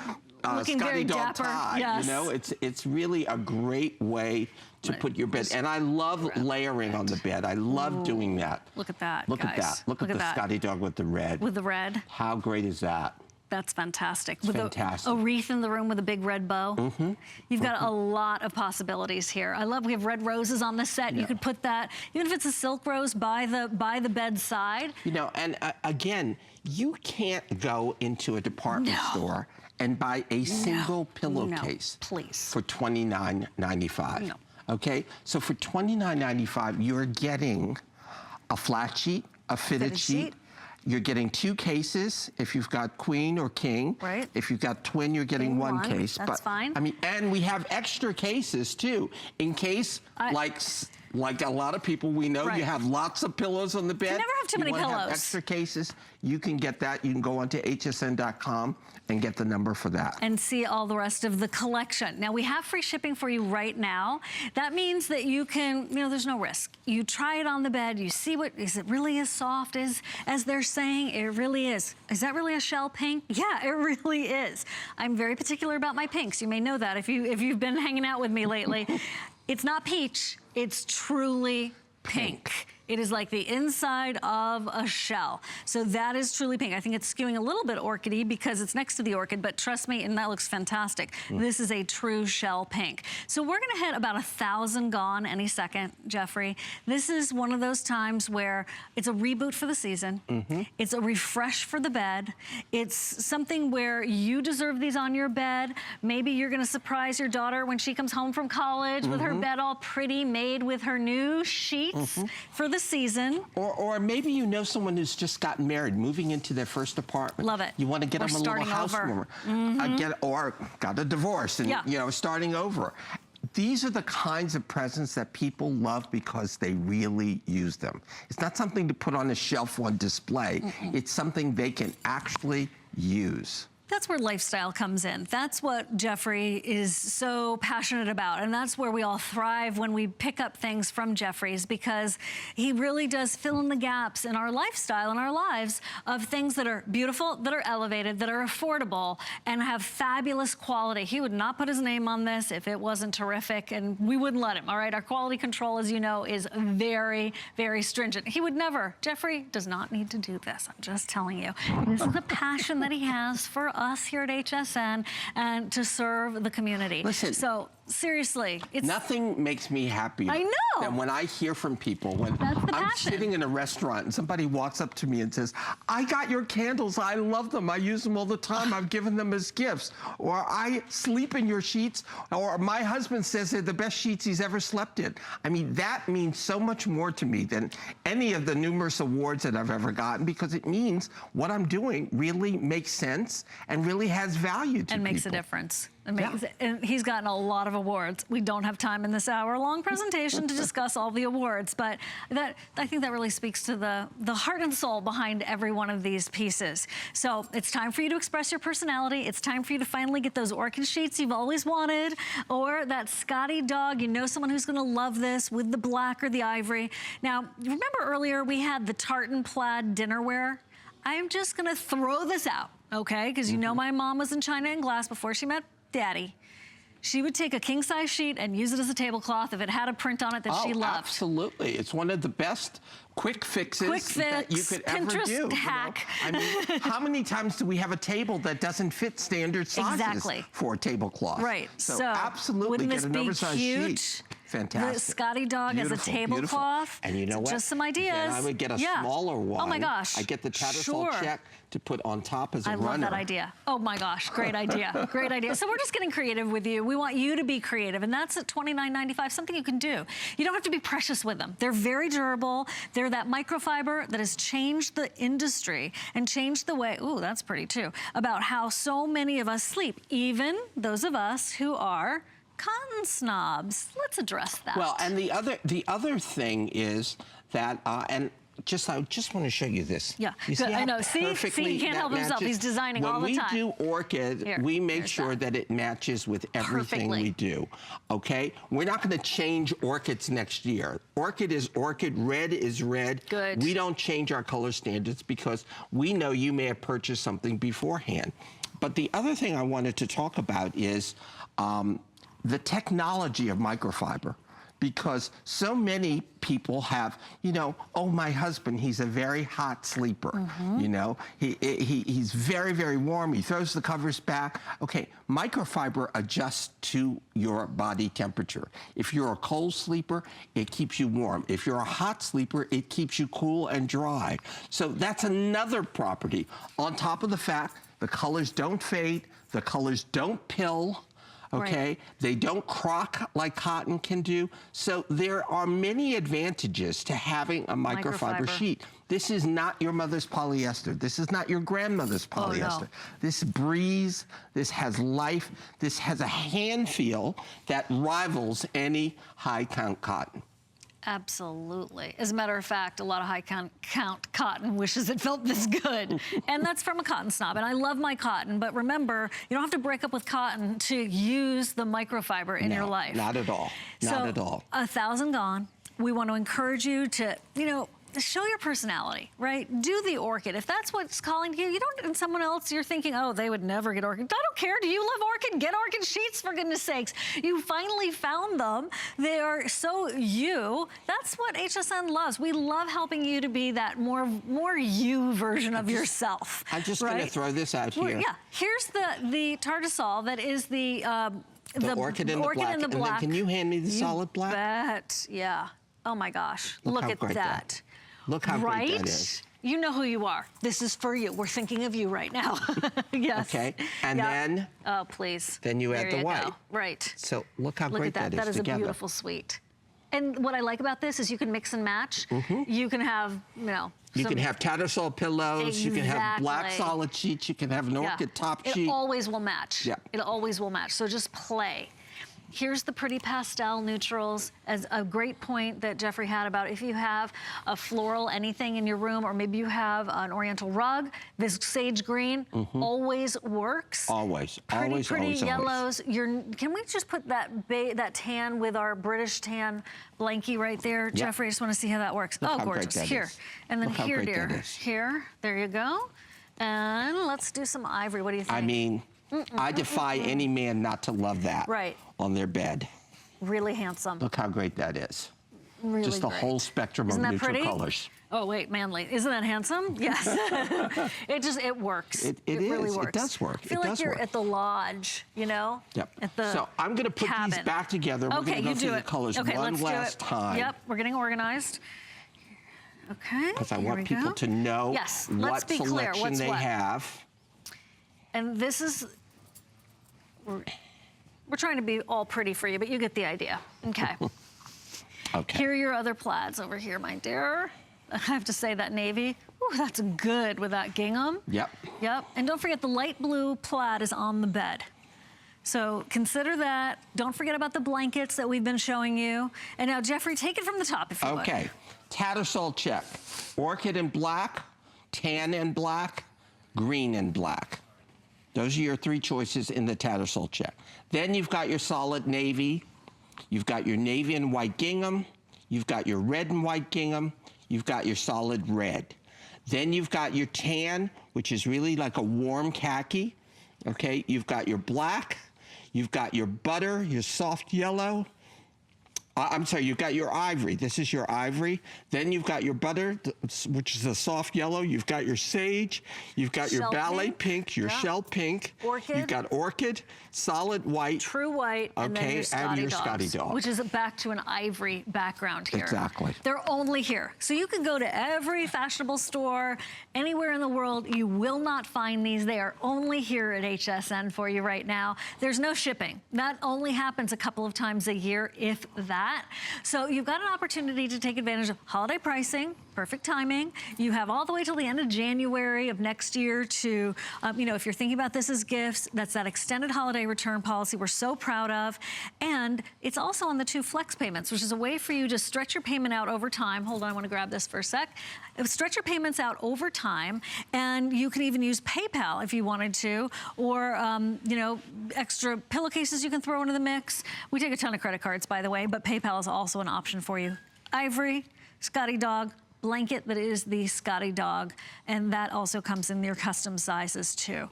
Scotty Dog tie. Yes. You know, it's really a great way to put your bed. And I love layering on the bed. I love doing that. Look at that, Look at that. Look at the Scotty Dog with the red. With the red. How great is that? That's fantastic. It's fantastic. A wreath in the room with a big red bow. You've got a lot of possibilities here. I love, we have red roses on the set. You could put that, even if it's a silk rose, by the bedside. You know, and again, you can't go into a department store and buy a single pillowcase please. for $29.95. No. Okay? So for $29.95, you're getting a flat sheet, a fitted sheet. You're getting 2 cases if you've got queen or king. Right. If you've got twin, you're getting one case. That's fine. I mean, and we have extra cases too, in case like a lot of people we know, you have lots of pillows on the bed. You never have too many pillows. Have extra cases. You can get that. You can go onto hsn.com and get the number for that. And see all the rest of the collection. Now, we have free shipping for you right now. That means that you can, you know, there's no risk. You try it on the bed, you see what, is it really as soft as they're saying? It really is. Is that really a shell pink? Yeah, it really is. I'm very particular about my pinks. You may know that if you've been hanging out with me lately. It's not peach, it's truly pink. It is like the inside of a shell. So that is truly pink. I think it's skewing a little bit orchidy because it's next to the orchid, but trust me, and that looks fantastic. This is a true shell pink. So we're gonna hit about 1,000 gone any second, Jeffrey. This is one of those times where it's a reboot for the season. It's a refresh for the bed. It's something where you deserve these on your bed. Maybe you're gonna surprise your daughter when she comes home from college with her bed all pretty, made with her new sheets for the season. Or maybe you know someone who's just gotten married, moving into their first apartment. Love it. You want to get them a little housewarmer. Or got a divorce and you know, starting over. These are the kinds of presents that people love because they really use them. It's not something to put on a shelf on display. It's something they can actually use. That's where lifestyle comes in. That's what Jeffrey is so passionate about. And that's where we all thrive when we pick up things from Jeffrey's, because he really does fill in the gaps in our lifestyle and our lives of things that are beautiful, that are elevated, that are affordable, and have fabulous quality. He would not put his name on this if it wasn't terrific, and we wouldn't let him, all right? Our quality control, as you know, is very, very stringent. He would never. Jeffrey does not need to do this. I'm just telling you. This is a passion that he has for us here at HSN and to serve the community. Listen. So seriously, it's nothing makes me happier than when I hear from people when I'm sitting in a restaurant and somebody walks up to me and says, I got your candles, I love them, I use them all the time, I've given them as gifts, or I sleep in your sheets, or my husband says they're the best sheets he's ever slept in. I mean, that means so much more to me than any of the numerous awards that I've ever gotten, because it means what I'm doing really makes sense and really has value to people. And makes a difference. And he's gotten a lot of awards. We don't have time in this hour-long presentation to discuss all the awards, but I think that really speaks to the heart and soul behind every one of these pieces. So it's time for you to express your personality. It's time for you to finally get those orchid sheets you've always wanted, or that Scotty dog. You know someone who's gonna love this with the black or the ivory. Now, remember earlier we had the tartan plaid dinnerware? I'm just gonna throw this out, okay? Because you know my mom was in China and glass before she met Daddy. She would take a king-size sheet and use it as a tablecloth if it had a print on it that she loved. Absolutely. It's one of the best quick fixes that you could ever do. Hack. You know? I mean, how many times do we have a table that doesn't fit standard sizes for a tablecloth? Right. So absolutely get an oversized sheet. Fantastic. The Scotty dog as a tablecloth. And you know what? Just some ideas. Then I would get a smaller one. Oh my gosh. I get the Tattersall check to put on top as a runner. I love that idea. Oh my gosh, great idea. Great idea. So we're just getting creative with you. We want you to be creative, and that's at $29.95, something you can do. You don't have to be precious with them. They're very durable. They're that microfiber that has changed the industry and changed the way, ooh, that's pretty too, about how so many of us sleep, even those of us who are cotton snobs. Let's address that. Well, and the other thing is that, and I just want to show you this. Yeah, you see I know. See, he can't help himself. He's designing all the time. When we do orchid, we make sure that it matches with everything we do. Okay, we're not going to change orchids next year. Orchid is orchid. Red is red. Good. We don't change our color standards because we know you may have purchased something beforehand. But the other thing I wanted to talk about is the technology of microfiber. because so many people have, you know, oh, my husband, he's a very hot sleeper. You know, he's very, very warm. He throws the covers back. Okay, microfiber adjusts to your body temperature. If you're a cold sleeper, it keeps you warm. If you're a hot sleeper, it keeps you cool and dry. So that's another property. On top of the fact, the colors don't fade, the colors don't pill. Okay, right. They don't crock like cotton can do. So there are many advantages to having a microfiber sheet. This is not your mother's polyester. This is not your grandmother's polyester. No. This breathes, this has life, this has a hand feel that rivals any high count cotton. Absolutely. As a matter of fact, a lot of high count cotton wishes it felt this good. And that's from a cotton snob. And I love my cotton, but remember, you don't have to break up with cotton to use the microfiber in your life. Not at all. Not at all. 1,000 gone. We want to encourage you to, you know, show your personality, right? Do the orchid. If that's what's calling to you, you don't, and someone else, you're thinking, oh, they would never get orchid. I don't care. Do you love orchid? Get orchid sheets, for goodness sakes. You finally found them. They are so you. That's what HSN loves. We love helping you to be that more you version of yourself. I'm just going to throw this out here. Well, yeah. Here's the Tartisol that is the orchid in the black. And then can you hand me the solid black? Bet. Yeah. Oh my gosh. Look at that. Look how great that is. You know who you are. This is for you. We're thinking of you right now. Yes. Okay. And then? Oh, please. Then you add the white. Go. Right. So look how great that is That is together. A beautiful suite. And what I like about this is you can mix and match. You can have, you know. You can have Tattersall pillows. Exactly. You can have black solid sheets. You can have an orchid top sheet. It always will match. Yeah. It always will match. So just play. Here's the pretty pastel neutrals, as a great point that Jeffrey had about if you have a floral anything in your room, or maybe you have an oriental rug, this sage green always works. Always, pretty yellows. Can we just put that tan with our British tan blankie right there, Jeffrey? I just want to see how that works. Look oh, gorgeous. Here, and then here, dear. Here, there you go. And let's do some ivory. What do you think? I mean, I defy any man not to love that on their bed. Really handsome. Look how great that is. Really just the whole spectrum of neutral colors. Oh, wait, manly. Isn't that handsome? Yes. it works. It really is. works. It does work. I feel like you're at the lodge, you know? Yep. At the so I'm going to put these back together. We're going to go through the colors one last time. Yep, we're getting organized. Okay. Because I want people to know what selection they have. And this is, we're trying to be all pretty for you, but you get the idea. Okay. Okay. Here are your other plaids over here, my dear. I have to say that navy, ooh, that's good with that gingham. Yep. Yep. And don't forget the light blue plaid is on the bed. So consider that. Don't forget about the blankets that we've been showing you. And now, Jeffrey, take it from the top if you would. Okay. Tattersall check. Orchid in black, tan in black, green in black. Those are your three choices in the Tattersall check. Then you've got your solid navy. You've got your navy and white gingham. You've got your red and white gingham. You've got your solid red. Then you've got your tan, which is really like a warm khaki. Okay, you've got your black. You've got your butter, your soft yellow. I'm sorry, you've got your ivory. This is your ivory. Then you've got your butter, which is a soft yellow. You've got your sage. You've got your ballet pink, your shell pink. Orchid. You've got orchid, solid white. True white, and then your Scotty dogs, which is back to an ivory background here. Exactly. They're only here. So you can go to every fashionable store, anywhere in the world. You will not find these. They are only here at HSN for you right now. There's no shipping. That only happens a couple of times a year, if that. So you've got an opportunity to take advantage of holiday pricing, perfect timing. You have all the way till the end of January of next year to, you know, if you're thinking about this as gifts, that's that extended holiday return policy we're so proud of. And it's also on the 2 flex payments, which is a way for you to stretch your payment out over time. Hold on, I want to grab this for a sec. Stretch your payments out over time, and you can even use PayPal if you wanted to, or, you know, extra pillowcases you can throw into the mix. We take a ton of credit cards, by the way, but PayPal is also an option for you. Ivory, Scotty dog, blanket that is the Scotty dog, and that also comes in your custom sizes too.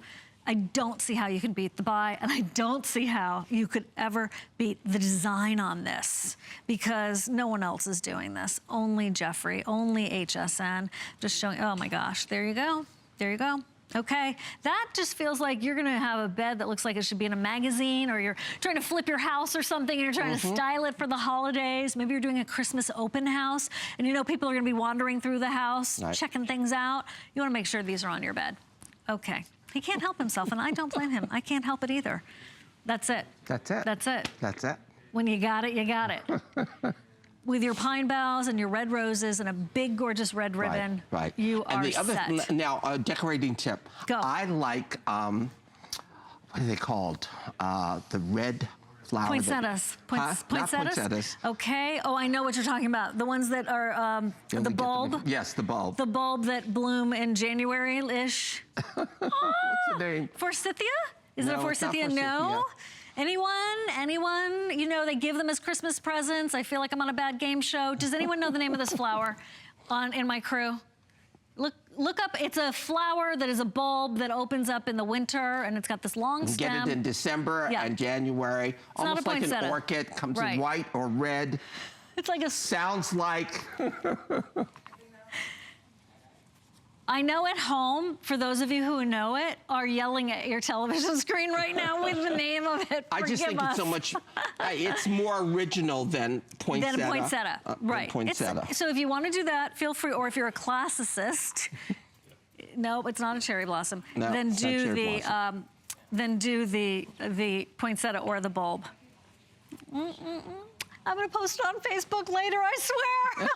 I don't see how you could beat the buy, and I don't see how you could ever beat the design on this, because no one else is doing this. Only Jeffrey, only HSN. Just showing, oh my gosh, there you go. There you go. Okay, that just feels like you're gonna have a bed that looks like it should be in a magazine, or you're trying to flip your house or something and you're trying to style it for the holidays. Maybe you're doing a Christmas open house and you know people are gonna be wandering through the house, checking things out. You wanna make sure these are on your bed. Okay, he can't help himself, and I don't blame him. I can't help it either. That's it. That's it. That's it. That's it. When you got it, you got it. With your pine boughs and your red roses and a big, gorgeous red ribbon, you are and the other, set. Now, a decorating tip. Go. I like, what are they called? The red flower. Poinsettias. Not poinsettias. Okay. Oh, I know what you're talking about. The ones that are the bulb. Yes, the bulb. The bulb that bloom in January-ish. What's the name? Forsythia? Is it a No, it's not forsythia? forsythia. No? Anyone? You know, they give them as Christmas presents. I feel like I'm on a bad game show. Does anyone know the name of this flower in my crew? Look up, it's a flower that is a bulb that opens up in the winter, and it's got this long stem. Get it in December and January. It's almost not a like poinsettia. an orchid, comes in white or red. It's like a... Sounds like... I know at home, for those of you who know it, are yelling at your television screen right now with the name of it. I just think it's so much, it's more original than poinsettia. Than a poinsettia, right. Poinsettia. So if you want to do that, feel free, or if you're a classicist, no, it's not a cherry blossom, no, then do the poinsettia or the bulb. I'm gonna post it on Facebook later, I swear.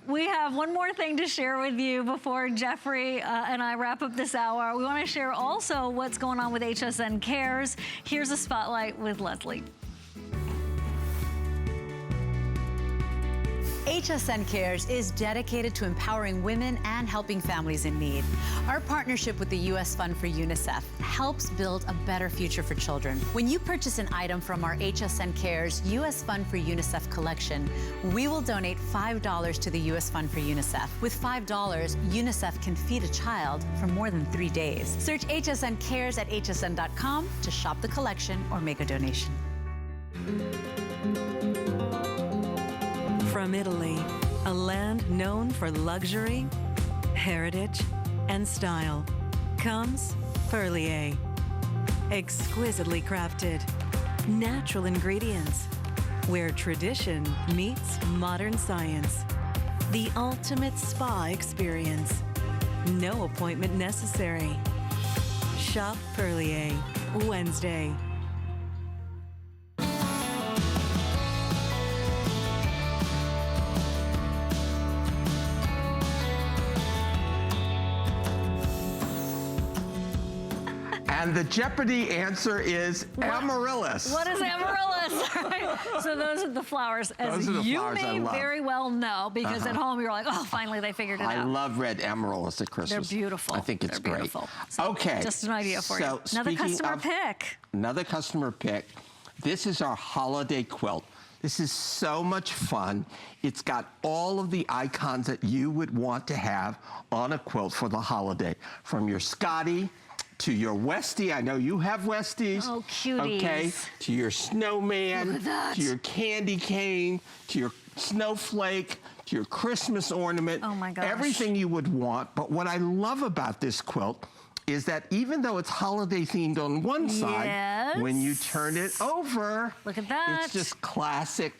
We have one more thing to share with you before Jeffrey and I wrap up this hour. We want to share also what's going on with HSN Cares. Here's a spotlight with Leslie. HSN Cares is dedicated to empowering women and helping families in need. Our partnership with the U.S. Fund for UNICEF helps build a better future for children. When you purchase an item from our HSN Cares U.S. Fund for UNICEF collection, we will donate $5 to the U.S. Fund for UNICEF. With $5, UNICEF can feed a child for more than 3 days. Search HSN Cares at hsn.com to shop the collection or make a donation. From Italy, a land known for luxury, heritage, and style, comes Perlier. Exquisitely crafted, natural ingredients, where tradition meets modern science. The ultimate spa experience. No appointment necessary. Shop Perlier, Wednesday. And the Jeopardy answer is amaryllis. What is amaryllis? Right. So those are the flowers, as you may very well know, because at home you're like, oh, finally they figured it out. I love red amaryllis at Christmas. They're beautiful. I think it's great. Beautiful. So okay. Just an idea for you. Another customer pick. Another customer pick. This is our holiday quilt. This is so much fun. It's got all of the icons that you would want to have on a quilt for the holiday. From your Scotty to your Westie. I know you have Westies. Oh, cuties. Okay. To your snowman. Look at that. To your candy cane. To your snowflake. To your Christmas ornament. Oh my gosh. Everything you would want. But what I love about this quilt is that even though it's holiday themed on one side, when you turn it over, look at that. It's just classic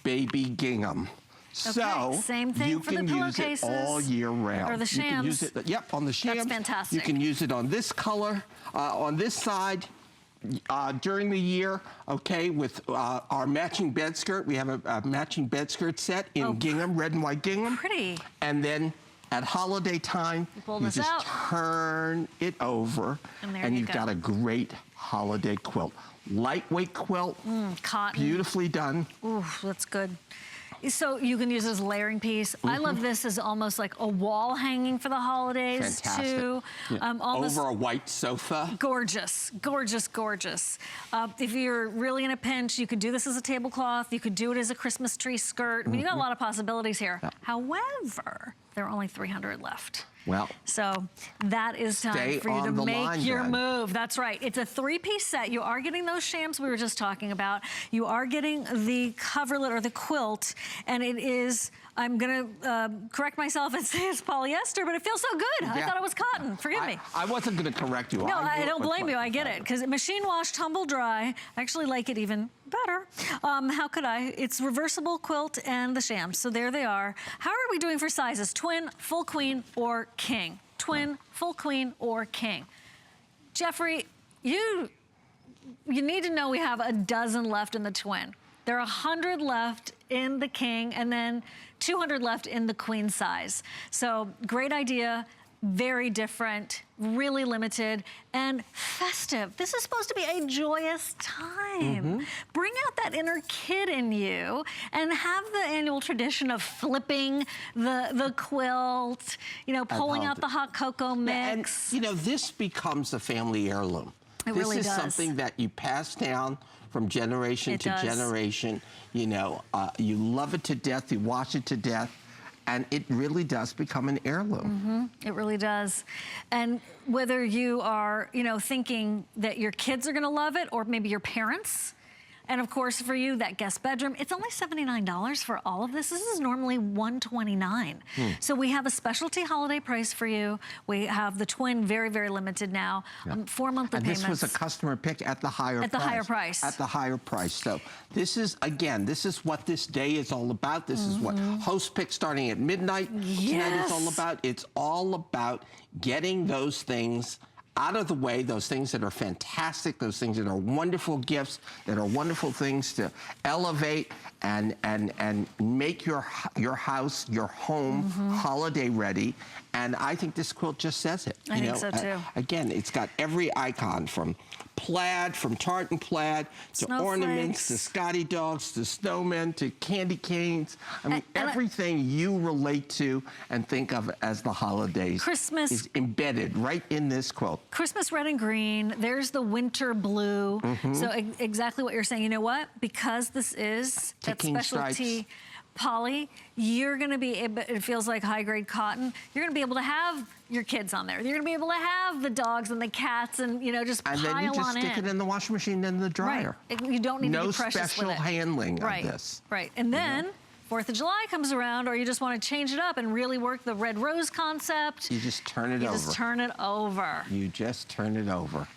baby gingham. So same thing you for can the use it all year round. Or the shams. You can use it, yep, on the shams. That's fantastic. You can use it on this color, on this side. During the year, okay, with our matching bed skirt. We have a matching bed skirt set in gingham, red and white gingham. Pretty. And then at holiday time, you just turn it over, and you've got a great holiday quilt. Lightweight quilt, cotton. Beautifully done. Ooh, that's good. So you can use it as a layering piece. I love this as almost like a wall hanging for the holidays. Fantastic. Too. Yeah. Over a white sofa. Gorgeous, gorgeous, gorgeous. If you're really in a pinch, you could do this as a tablecloth. You could do it as a Christmas tree skirt. I mean, you got a lot of possibilities here. However, there are only 300 left. Well, so that is time for you to make your move. That's right. It's a 3-piece set. You are getting those shams we were just talking about. You are getting the coverlet or the quilt, and it is, I'm gonna correct myself and say it's polyester, but it feels so good. I thought it was cotton. Forgive me. I wasn't gonna correct you. No, I don't blame you. I get it. Because machine wash, tumble dry. I actually like it even better. How could I? It's reversible quilt and the shams. So there they are. How are we doing for sizes? Twin, full queen, or king? Twin, full queen, or king? Jeffrey, you need to know we have a dozen left in the twin. There are 100 left in the king, and then 200 left in the queen size. So great idea. Very different, really limited, and festive. This is supposed to be a joyous time. Bring out that inner kid in you and have the annual tradition of flipping the quilt, you know, pulling out the hot cocoa mix. And, you know, this becomes a family heirloom. It really does. This is something that you pass down from generation to generation. You know, you love it to death, you wash it to death. And it really does become an heirloom. It really does. And whether you are, you know, thinking that your kids are gonna love it, or maybe your parents, and of course for you, that guest bedroom, it's only $79 for all of this. This is normally $129. So we have a specialty holiday price for you. We have the twin, very, very limited now. 4 monthly payments. And this was a customer pick at the higher price. At the higher price. At the higher price. So this is, again, this is what this day is all about. This is what host pick starting at midnight tonight is all about. It's all about getting those things out of the way, those things that are fantastic, those things that are wonderful gifts, that are wonderful things to elevate and make your house, your home holiday ready. And I think this quilt just says it. I think so too. Again, it's got every icon from plaid, from tartan plaid, to ornaments, to Scotty dogs, to snowmen, to candy canes. I mean, everything you relate to and think of as the holidays is embedded right in this quilt. Christmas red and green, there's the winter blue. So exactly what you're saying. You know what? Because this is that specialty poly, you're gonna be able, it feels like high-grade cotton, you're gonna be able to have your kids on there. You're gonna be able to have the dogs and the cats and, you know, just pile on in. And then you just stick it in the washing machine and the dryer. Right. You don't need to be precious with it. No special handling of this. Right, and then 4th of July comes around, or you just want to change it up and really work the red rose concept. You just turn it over. You just turn it over. You just turn it over.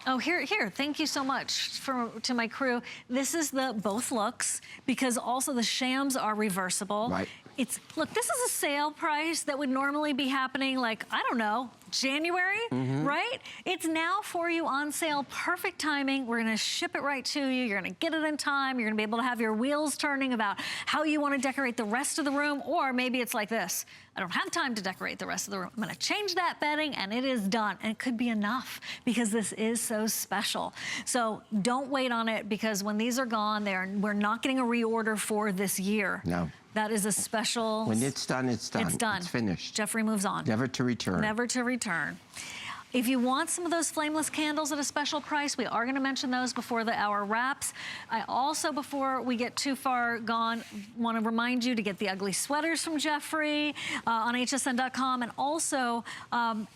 Oh, here, thank you so much to my crew. This is the both looks, because also the shams are reversible. Right. Look, this is a sale price that would normally be happening like, I don't know, January, right? It's now for you on sale, perfect timing. We're gonna ship it right to you. You're gonna get it in time. You're gonna be able to have your wheels turning about how you wanna decorate the rest of the room, or maybe it's like this. I don't have time to decorate the rest of the room. I'm gonna change that bedding and it is done. And it could be enough because this is so special. So don't wait on it, because when these are gone, we're not getting a reorder for this year. No. That is a special. When it's done, it's done. It's done. It's finished. Jeffrey moves on. Never to return. Never to return. If you want some of those flameless candles at a special price, we are going to mention those before the hour wraps. I also, before we get too far gone, want to remind you to get the ugly sweaters from Jeffrey on hsn.com, and also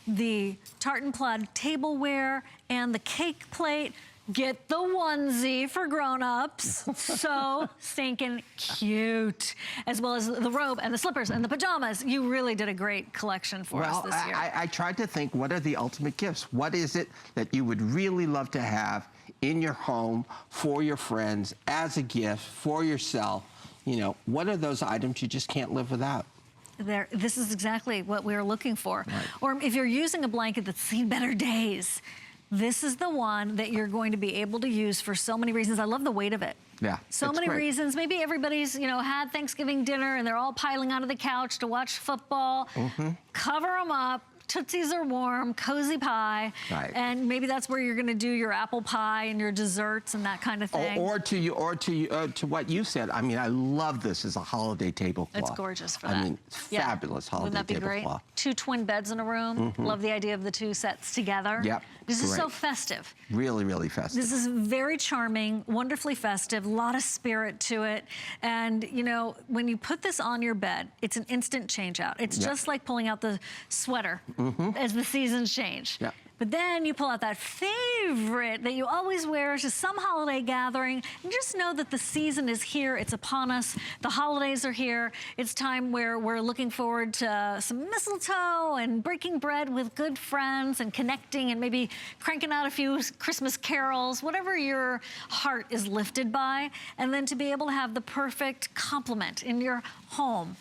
the tartan plaid tableware and the cake plate. Get the onesie for grown-ups. So stinking cute. As well as the robe and the slippers and the pajamas. You really did a great collection for us this year. I tried to think, what are the ultimate gifts? What is it that you would really love to have in your home, for your friends, as a gift, for yourself? You know, what are those items you just can't live without? This is exactly what we were looking for. Right. Or if you're using a blanket that's seen better days, this is the one that you're going to be able to use for so many reasons. I love the weight of it. Yeah. So many reasons. Maybe everybody's, you know, had Thanksgiving dinner and they're all piling onto the couch to watch football. Cover them up. Tootsies are warm, cozy pie. Right. And maybe that's where you're gonna do your apple pie and your desserts and that kind of thing. Or to what you said. I mean, I love this as a holiday tablecloth. It's gorgeous for that. I mean, it's fabulous holiday Wouldn't that be great? tablecloth. 2 twin beds in a room. Love the idea of the 2 sets together. Yep, This is so great. festive. Really, really festive. This is very charming, wonderfully festive, a lot of spirit to it. And, you know, when you put this on your bed, it's an instant change out. It's just like pulling out the sweater as the seasons change. Yeah. But then you pull out that favorite that you always wear to some holiday gathering, and just know that the season is here, it's upon us. The holidays are here. It's time where we're looking forward to some mistletoe and breaking bread with good friends and connecting and maybe cranking out a few Christmas carols, whatever your heart is lifted by. And then to be able to have the perfect complement in your home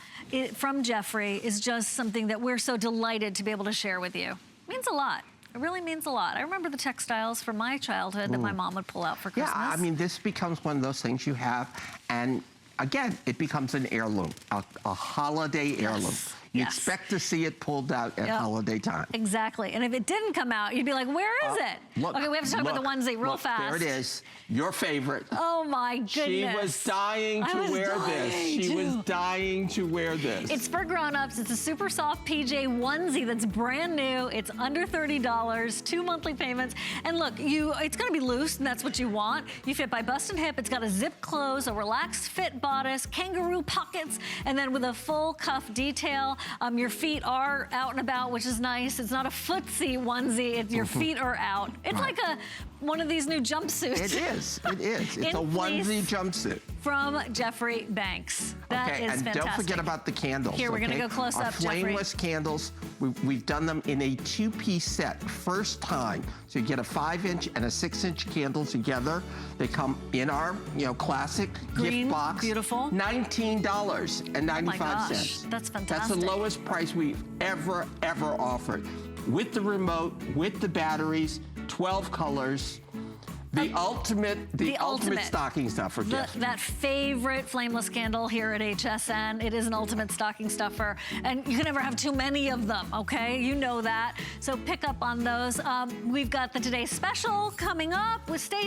from Jeffrey is just something that we're so delighted to be able to share with you. It means a lot. It really means a lot. I remember the textiles from my childhood that my mom would pull out for Christmas. Yeah, I mean, this becomes one of those things you have, and again, it becomes an heirloom, a holiday heirloom. You expect to see it pulled out at holiday time. Exactly. And if it didn't come out, you'd be like, where is it? Look, okay, we have to talk about the onesie real fast. There it is. Your favorite. Oh my goodness. She was dying to wear this. She was dying to wear this. It's for grown-ups. It's a super soft PJ onesie that's brand new. It's under $30, 2 monthly payments. And look, it's gonna be loose, and that's what you want. You fit by bust and hip. It's got a zip close, a relaxed fit bodice, kangaroo pockets, and then with a full cuff detail. Your feet are out and about, which is nice. It's not a footsie onesie. Your feet are out. It's like one of these new jumpsuits. It is. It is. It's a onesie jumpsuit. From Jeffrey Banks. That is fantastic. And don't forget about the candles. Here, we're going to go close up, Jeffrey. Flameless candles, we've done them in a 2-piece set, first time. So you get a 5-inch and a 6-inch candle together. They come in our, classic Green, gift box. beautiful. $19.95. Oh my gosh, that's fantastic. That's the lowest price we've ever offered. With the remote, with the batteries, 12 colors. The ultimate stocking stuffer gift. That favorite flameless candle here at HSN. It is an ultimate stocking stuffer. And you can never have too many of them, okay? You know that. So pick up on those. We've got the Today Special coming up with Stacey.